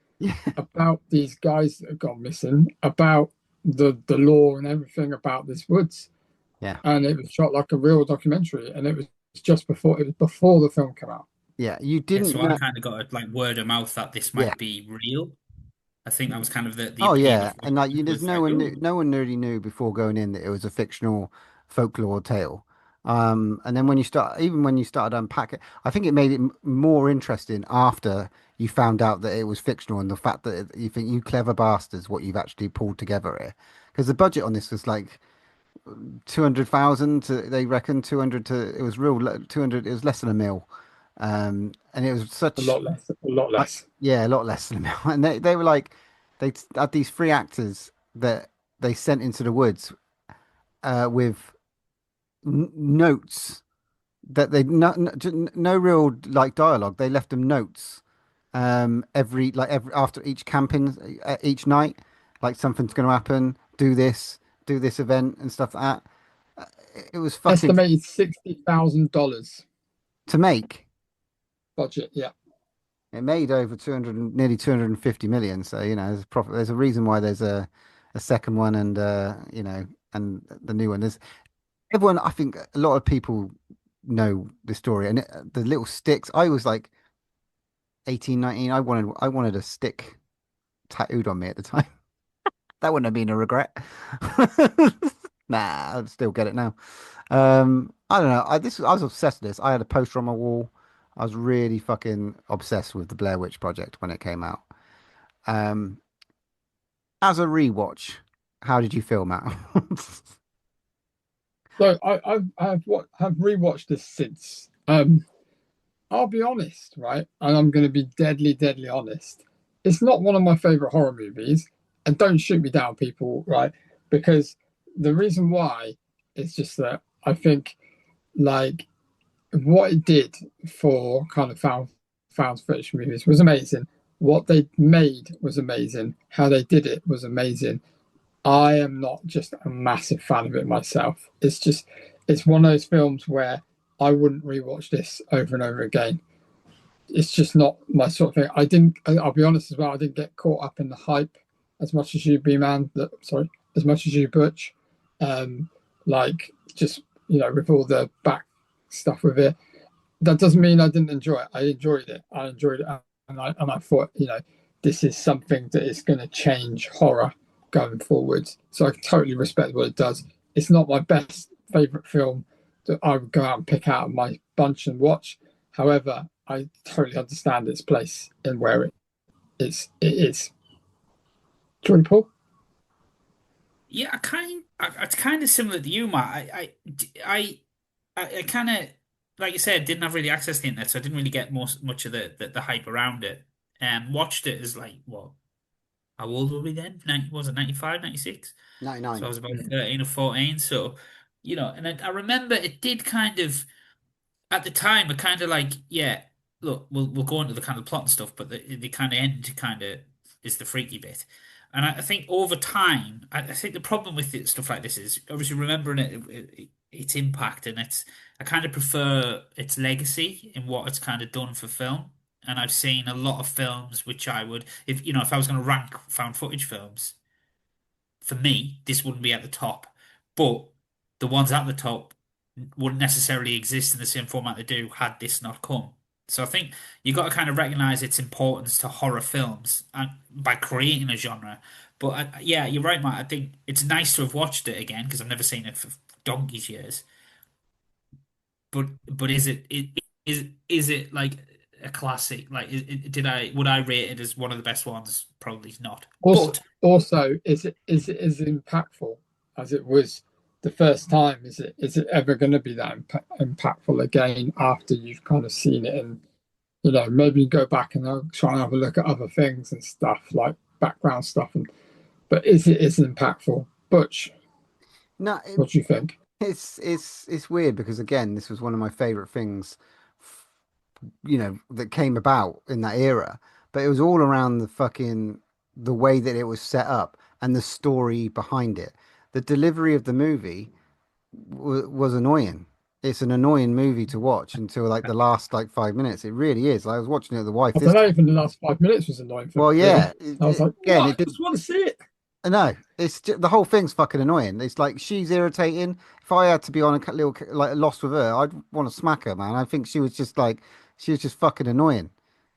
about these guys that had gone missing, about the law and everything about this woods. yeah, And it was shot like a real documentary, and it was just before the film came out. yeah. You yeah, didn't so I know. kind of got like word of mouth that this Yeah. might be real. I think that was kind of the Oh appeal yeah, of and like there's was like, oh, no one really knew before going in that it was a fictional folklore tale. And then even when you started unpacking, I think it made it more interesting after you found out that it was fictional and the fact that you think you clever bastards what you've actually pulled together here. Because the budget on this was like 200,000 to, they reckon 200 to, it was 200, it was less than a mil. And it was A such, lot less. A lot less. yeah, a lot less than a mil. And they were like, they had these three actors that they sent into the woods with notes that they no real like dialogue. They left them notes every after each camping each night, like something's going to happen. Do this event and stuff like that. It was fucking Estimated $60,000 to make. budget. Yeah. It made over 200, nearly 250 million. So, there's a profit. There's a reason why there's a second one and, and the new one. Everyone, I think a lot of people know the story and the little sticks. I was like 18, 19. I wanted a stick tattooed on me at the time. That wouldn't have been a regret. Nah, I'd still get it now. I don't know. I was obsessed with this. I had a poster on my wall. I was really fucking obsessed with the Blair Witch Project when it came out. Um, as a rewatch, how did you feel, Matt? So have rewatched this since. I'll be honest, right? And I'm going to be deadly, deadly honest. It's not one of my favorite horror movies. And don't shoot me down, people, right? Because the reason why is just that I think, like, what it did for kind of found footage movies was amazing. What they made was amazing. How they did it was amazing. I am not just a massive fan of it myself. It's one of those films where I wouldn't rewatch this over and over again. It's just not my sort of thing. I'll be honest as well, I didn't get caught up in the hype as much as you, B-Man. As much as you, Butch. Like, just, with all the back stuff with it. That doesn't mean I didn't enjoy it. I enjoyed it. And I thought, this is something that is going to change horror going forward. So I totally respect what it does. It's not my best favorite film that I would go out and pick out of my bunch and watch. However, I totally understand its place and where it is. Do you want to, Paul? Yeah, it's kind of similar to you, Matt. I kind of, like you said, didn't have really access to the internet, so I didn't really get much of the hype around it. Watched it as like, what, how old were we then? 90, was it 95, 96? 99. So I was about 13 or 14. So, and I remember it did kind of, at the time, it kind of like, yeah, look, we'll go into the kind of plot and stuff, but the kind of end kind of is the freaky bit. And I think over time, I think the problem with stuff like this is obviously remembering its impact, and I kind of prefer its legacy in what it's kind of done for film. And I've seen a lot of films which I would, if I was going to rank found footage films, for me, this wouldn't be at the top. But the ones at the top wouldn't necessarily exist in the same format they do had this not come. So I think you've got to kind of recognize its importance to horror films and by creating a genre. But yeah, you're right, Matt. I think it's nice to have watched it again because I've never seen it for donkey's years. But is it like a classic? Like, would I rate it as one of the best ones? Probably not. Also, is it as impactful as it was the first time? Is it ever going to be that impactful again after you've kind of seen it? And maybe go back and try and have a look at other things and stuff like background stuff. But is it as impactful? Butch, no, what do you think? It's weird because again, this was one of my favorite things, that came about in that era. But it was all around the way that it was set up and the story behind it. The delivery of the movie was annoying. It's an annoying movie to watch until like the last 5 minutes. It really is. I was watching it with the wife. I don't know, even the last 5 minutes was annoying. Well, yeah. I was like, again, I just want to see it. No, it's just, the whole thing's fucking annoying. It's like she's irritating. If I had to be on a little lost with her, I'd want to smack her, man. I think she was just fucking annoying.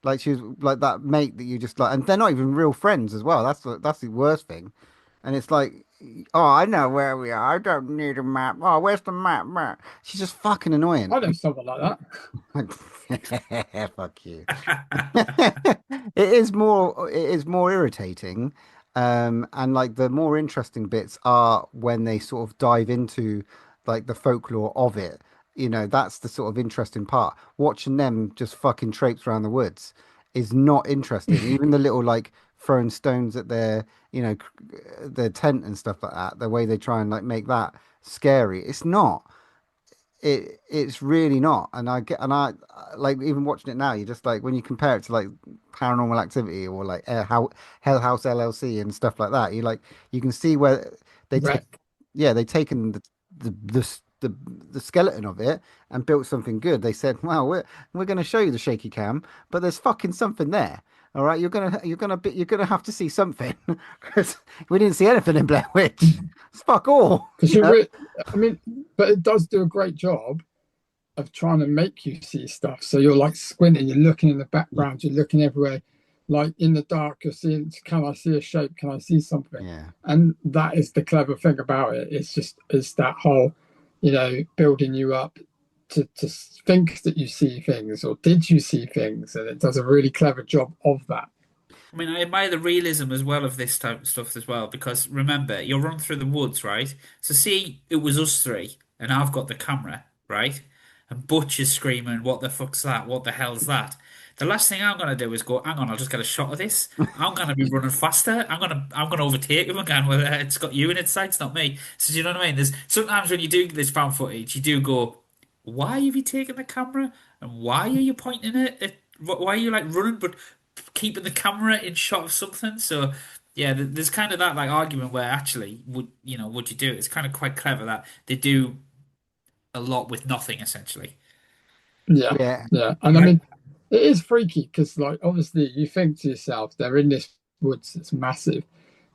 Like she was like that mate that you just like, and they're not even real friends as well. That's the worst thing. And it's like, oh, I know where we are. I don't need a map. Oh, where's the map? She's just fucking annoying. I know someone like that. Fuck you. It is more irritating. And like the more interesting bits are when they sort of dive into like the folklore of it. That's the sort of interesting part. Watching them just fucking traipse around the woods is not interesting. Even the little like throwing stones at their tent and stuff like that, the way they try and like make that scary, it's not. It's really not. And I like even watching it now, you just like when you compare it to like Paranormal Activity or like Hell House LLC and stuff like that, you can see where they've taken the skeleton of it and built something good. They said, well, we're going to show you the shaky cam, but there's fucking something there. All right, you're gonna have to see something because we didn't see anything in Blair Witch. It's fuck all. I mean, but it does do a great job of trying to make you see stuff. So you're like squinting, you're looking in the background, you're looking everywhere. Like in the dark, you're seeing, can I see a shape? Can I see something? Yeah. And that is the clever thing about it. It's that whole, building you up to think that you see things, or did you see things? And it does a really clever job of that. I mean, I admire the realism as well of this type of stuff as well, because remember, you're running through the woods, right? So see, it was us three, and I've got the camera, right? And Butch is screaming, what the fuck's that? What the hell's that? The last thing I'm gonna do is go, hang on, I'll just get a shot of this. I'm gonna be running faster. I'm gonna overtake him again. Well, it's got you in its sights, not me. So do you know what I mean? There's sometimes when you do this found footage, you do go, why have you taken the camera? And why are you pointing it? Why are you like running but keeping the camera in shot of something? So yeah, there's kind of that like argument where actually would you do it? It's kind of quite clever that they do a lot with nothing essentially. Yeah. And I mean, it is freaky because like obviously you think to yourself, they're in this woods, it's massive,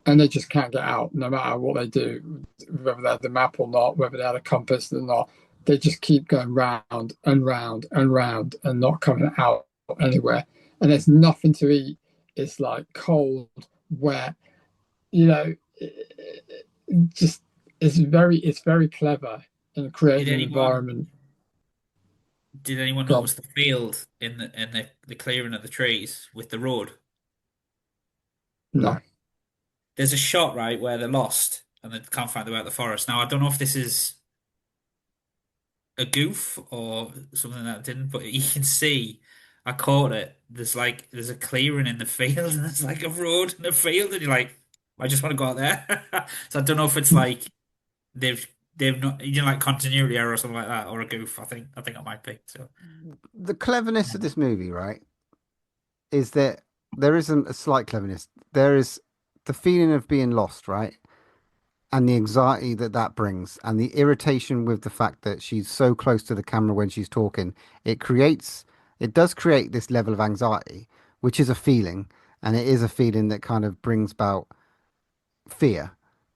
and they just can't get out no matter what they do, whether they have the map or not, whether they have a compass or not. They just keep going round and round and round and not coming out anywhere. And there's nothing to eat. It's like cold, wet, you know, just it's very clever in Did creating an anyone environment. did anyone Go on. notice the field in the clearing of the trees with the road? No, There's a shot, right, where they're lost and they can't find their way out of the forest. Now, I don't know if this is a goof or something that I didn't, but you can see, I caught it. There's a clearing in the field and there's like a road in the field, and you're like, I just want to go out there. So I don't know if it's like they've they've not, like continuity error or something like that, or a goof. I think it might be. So The cleverness of this movie, right, is that there isn't a slight cleverness. There is the feeling of being lost, right? And the anxiety that that brings, and the irritation with the fact that she's so close to the camera when she's talking. It does create this level of anxiety, which is a feeling, and it is a feeling that kind of brings about fear.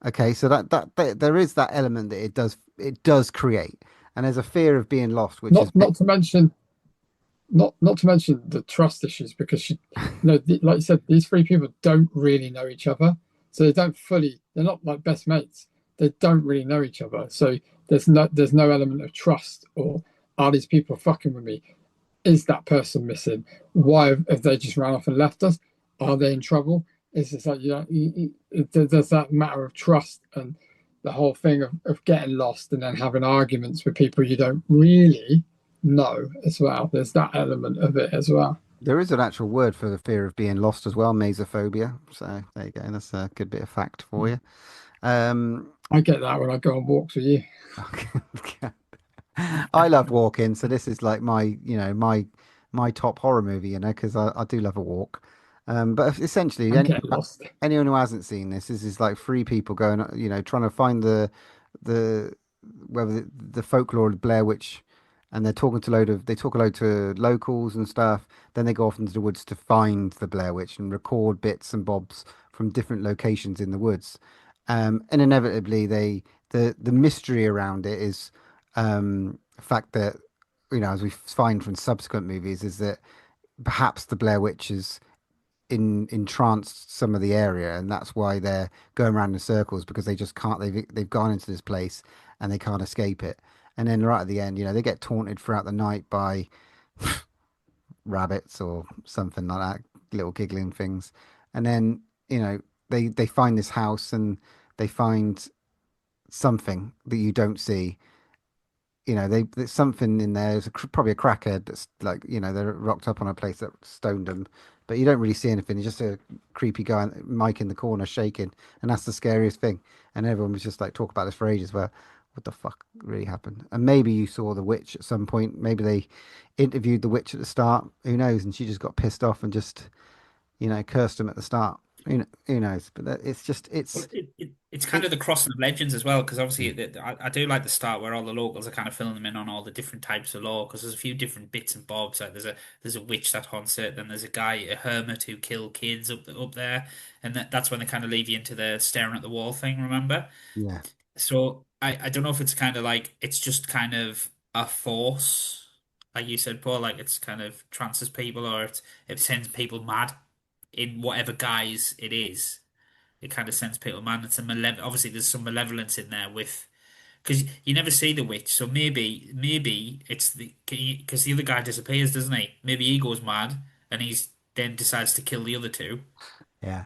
Okay, so that there is that element that it does create, and there's a fear of being lost, which is not to mention not to mention the trust issues, because like you said, these three people don't really know each other, so they're not like best mates. They don't really know each other, so there's no element of trust, or are these people fucking with me? Is that person missing? Why have they just ran off and left us? Are they in trouble? It's just like, there's that matter of trust, and the whole thing of getting lost and then having arguments with people you don't really know as well. There's that element of it as well. there is an actual word for the fear of being lost as well, mesophobia. So there you go. That's a good bit of fact for you. I get that when I go on walks with you. I love walking, so this is like my top horror movie, because I do love a walk. But essentially, I'm getting lost. anyone who hasn't seen this is like three people going, trying to find the whether the folklore of the Blair Witch, and they talk a load to locals and stuff. Then they go off into the woods to find the Blair Witch and record bits and bobs from different locations in the woods. And inevitably, the mystery around it is the fact that, as we find from subsequent movies, is that perhaps the Blair Witch is entranced some of the area, and that's why they're going around in circles, because they just can't. They've gone into this place and they can't escape it. And then right at the end, they get taunted throughout the night by rabbits or something like that, little giggling things. And then they find this house, and they find something that you don't see. There's something in there. There's probably a crackhead that's like, they're rocked up on a place that stoned them, but you don't really see anything. It's just a creepy guy, Mike in the corner shaking, and that's the scariest thing. And everyone was just like, talk about this for ages. Well, what the fuck really happened? And maybe you saw the witch at some point. Maybe they interviewed the witch at the start. Who knows? And she just got pissed off and just, cursed him at the start. Who knows? But it's kind of the crossing of legends as well, because obviously I do like the start where all the locals are kind of filling them in on all the different types of lore, because there's a few different bits and bobs. Like there's a witch that haunts it, then there's a hermit who killed kids up there, and that's when they kind of leave you into the staring at the wall thing. Remember? Yeah. So I don't know if it's kind of like it's just kind of a force, like you said, Paul, like it's kind of trances people, or it sends people mad in whatever guise it is. It kind of sends people mad. It's obviously there's some malevolence in there with, because you never see the witch, so maybe it's because the other guy disappears, doesn't he? Maybe he goes mad and he's then decides to kill the other two. Yeah.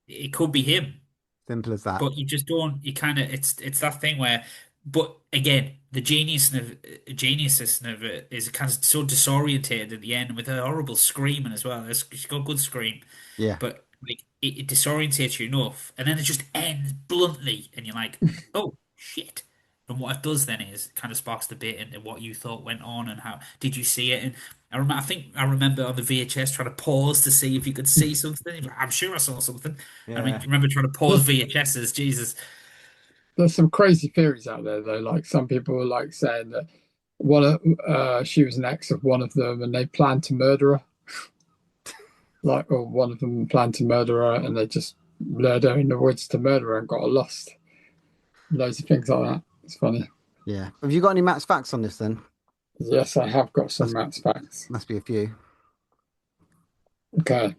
It could be him. Simple as that. But you just don't. You kind of. It's that thing where. But again, the geniusness of it is kind of so disorientated at the end with her horrible screaming as well. She's got a good scream. Yeah. But like it disorientates you enough, and then it just ends bluntly, and you're like, oh shit. And what it does then is kind of sparks debate into what you thought went on and how did you see it. And I think I remember on the VHS trying to pause to see if you could see something. I'm sure I saw something. Yeah. I mean, remember trying to pause VHSs. Jesus. There's some crazy theories out there though. Like some people are like saying that she was an ex of one of them, and they planned to murder her. Or one of them planned to murder her, and they just lured her in the woods to murder her and got her lost. Loads of things like that. It's funny. Yeah. Have you got any Matt's facts on this then? Yes, I have got some Matt's facts. Must be a few. Okay.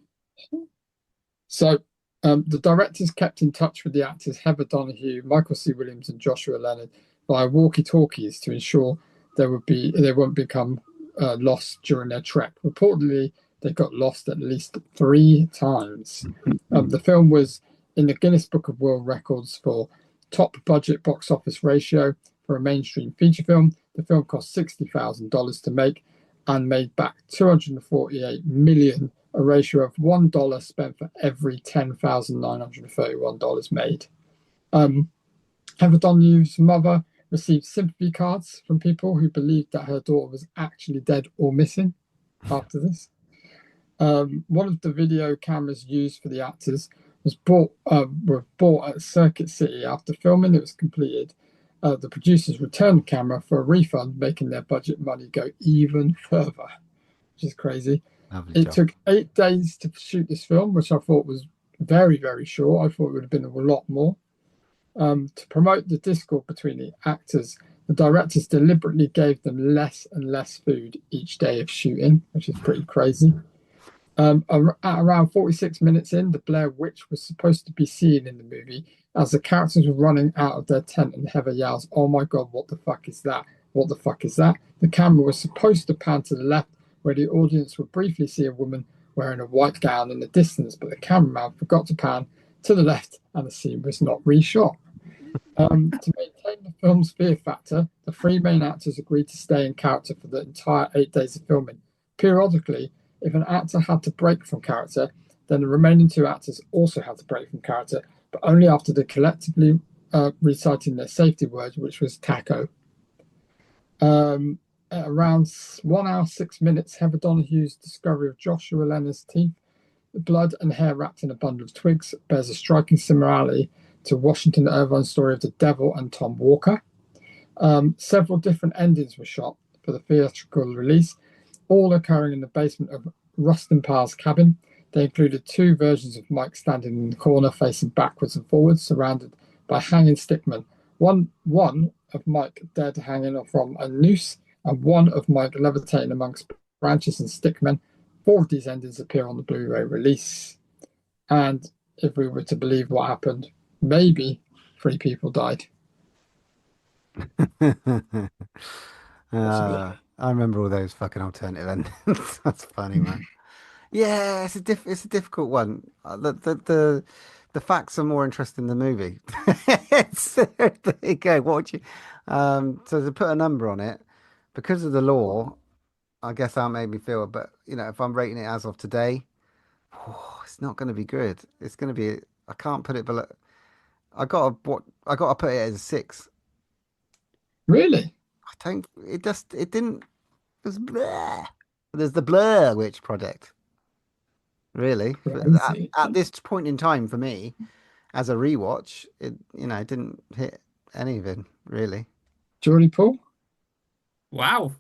So the directors kept in touch with the actors Heather Donahue, Michael C. Williams, and Joshua Leonard via walkie-talkies to ensure they won't become lost during their trek. Reportedly, they got lost at least 3 times. The film was in the Guinness Book of World Records for top budget box office ratio for a mainstream feature film. The film cost $60,000 to make and made back $248 million, a ratio of $1 spent for every $10,931 made. Heather Donahue's mother received sympathy cards from people who believed that her daughter was actually dead or missing after this. One of the video cameras used for the actors were bought at Circuit City after filming it was completed. The producers returned the camera for a refund, making their budget money go even further, which is crazy. It took 8 days to shoot this film, which I thought was very, very short. I thought it would have been a lot more. To promote the discord between the actors, the directors deliberately gave them less and less food each day of shooting, which is pretty crazy. At around 46 minutes in, the Blair Witch was supposed to be seen in the movie as the characters were running out of their tent and Heather yells, "Oh my God, what the fuck is that? What the fuck is that?" The camera was supposed to pan to the left where the audience would briefly see a woman wearing a white gown in the distance, but the cameraman forgot to pan to the left and the scene was not reshot. To maintain the film's fear factor, the 3 main actors agreed to stay in character for the entire 8 days of filming. Periodically, if an actor had to break from character, then the remaining 2 actors also had to break from character, but only after they collectively reciting their safety word, which was taco. At around 1 hour 6 minutes, Heather Donahue's discovery of Joshua Leonard's teeth, the blood and hair wrapped in a bundle of twigs, bears a striking similarity to Washington Irvine's story of the devil and Tom Walker. Several different endings were shot for the theatrical release, all occurring in the basement of Rustin Parr's cabin. They included 2 versions of Mike standing in the corner, facing backwards and forwards, surrounded by hanging stickmen. One of Mike dead hanging from a noose, and one of Mike levitating amongst branches and stickmen. 4 of these endings appear on the Blu-ray release. And if we were to believe what happened, maybe 3 people died. I remember all those fucking alternative endings. That's funny, man. Yeah, it's a difficult one. The facts are more interesting than the movie. There you go. What would you? So to put a number on it, because of the law, I guess that made me feel. But if I'm rating it as of today, it's not going to be good. It's going to be. I can't put it below. I gotta put it as a 6. Really? I don't. It just. It didn't. It was bleh. There's the Blair Witch Project. Really, at this point in time for me, as a rewatch, it didn't hit anything really. Jordy Paul? Wow.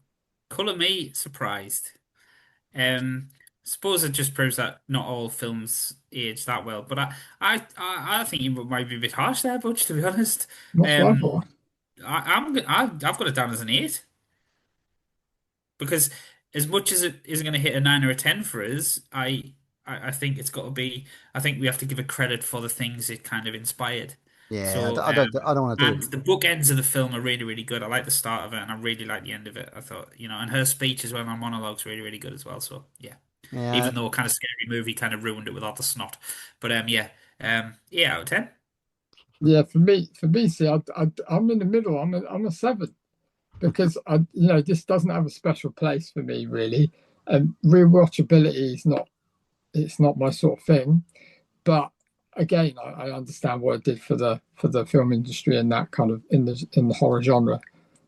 Colour me surprised. Suppose it just proves that not all films age that well. But I think you might be a bit harsh there, Butch, to be honest. What's my fault? I've got it down as an 8 because as much as it isn't going to hit a 9 or a 10 for us, I think it's got to be. I think we have to give it credit for the things it kind of inspired. Yeah, So, I don't want to do and it. the bookends of the film are really, really good. I like the start of it, and I really like the end of it. I thought, and her speech as well, and her monologue's really, really good as well. So, yeah. Even though a kind of scary movie kind of ruined it with all the snot, but yeah, 8 out of 10. Yeah, for me, see, I'm in the middle. I'm a 7 because this doesn't have a special place for me really, and rewatchability is not. It's not my sort of thing, but again, I understand what it did for the film industry and that kind of in the horror genre.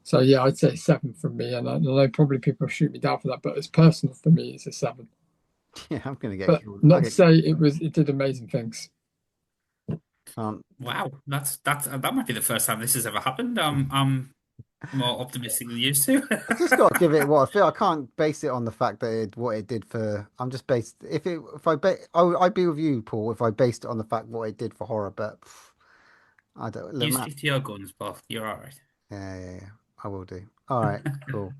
So yeah, I'd say 7 from me, and I know probably people shoot me down for that, but it's personal for me. It's a 7. Yeah, I'm gonna get but killed. Not to say it did amazing things. Wow, that might be the first time this has ever happened. I'm more optimistic than used to. I just got to give it what I feel. I can't base it on the fact that what it did for. I'm just based. I'd be with you, Paul, if I based it on the fact what it did for horror. But I don't. You stick to your guns, Paul. You're all right. Yeah. I will do. All right, cool.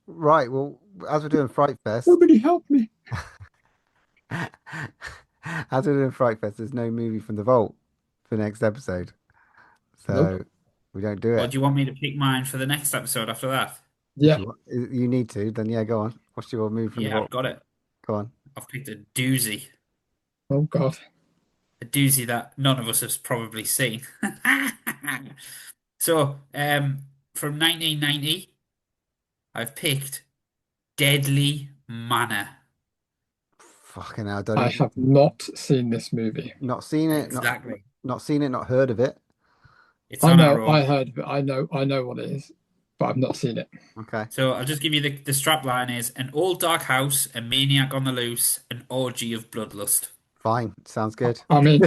Right. Well, as we're doing Fright Fest, nobody help me. As in Fright Fest, there's no movie from the vault for next episode, so Nope. we don't do Or it. do you want me to pick mine for the next episode after that? Yeah. You need to. Then yeah, go on. What's your movie from the Yeah, I've vault? got it. Go on. I've picked a doozy. Oh God. A doozy that none of us has probably seen. So, from 1990, I've picked Deadly Manor. Fucking hell, I don't I even, have not seen this movie. not seen it. Exactly. Not seen it. Not heard of it. It's I on our know, own. I heard of it. I know what it is, but I've not seen it. Okay. So I'll just give you the strap line is an old dark house, a maniac on the loose, an orgy of bloodlust. Fine. Sounds good. I mean,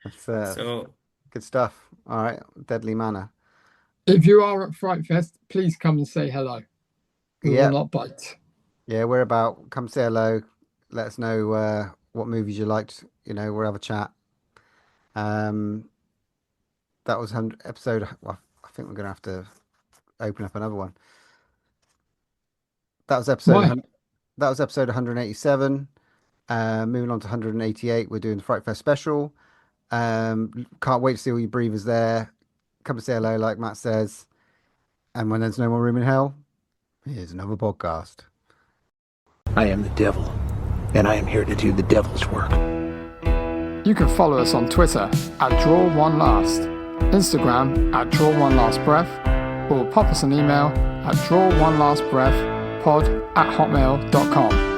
That's So good stuff. All right. Deadly Manor. if you are at Fright Fest, please come and say hello. We Yeah. will not bite. Yeah, we're about. Come say hello. Let us know what movies you liked. We'll have a chat. That was episode. Well, I think we're gonna have to open up another one. That was episode. Why? That was episode 187. Moving on to 188, we're doing the Fright Fest special. Can't wait to see all you breathers there. Come and say hello, like Matt says. And when there's no more room in hell, here's another podcast. I am the devil, and I am here to do the devil's work. You can follow us on Twitter at DrawOneLast, Instagram at DrawOneLastBreath, or pop us an email at DrawOneLastBreathPod@hotmail.com.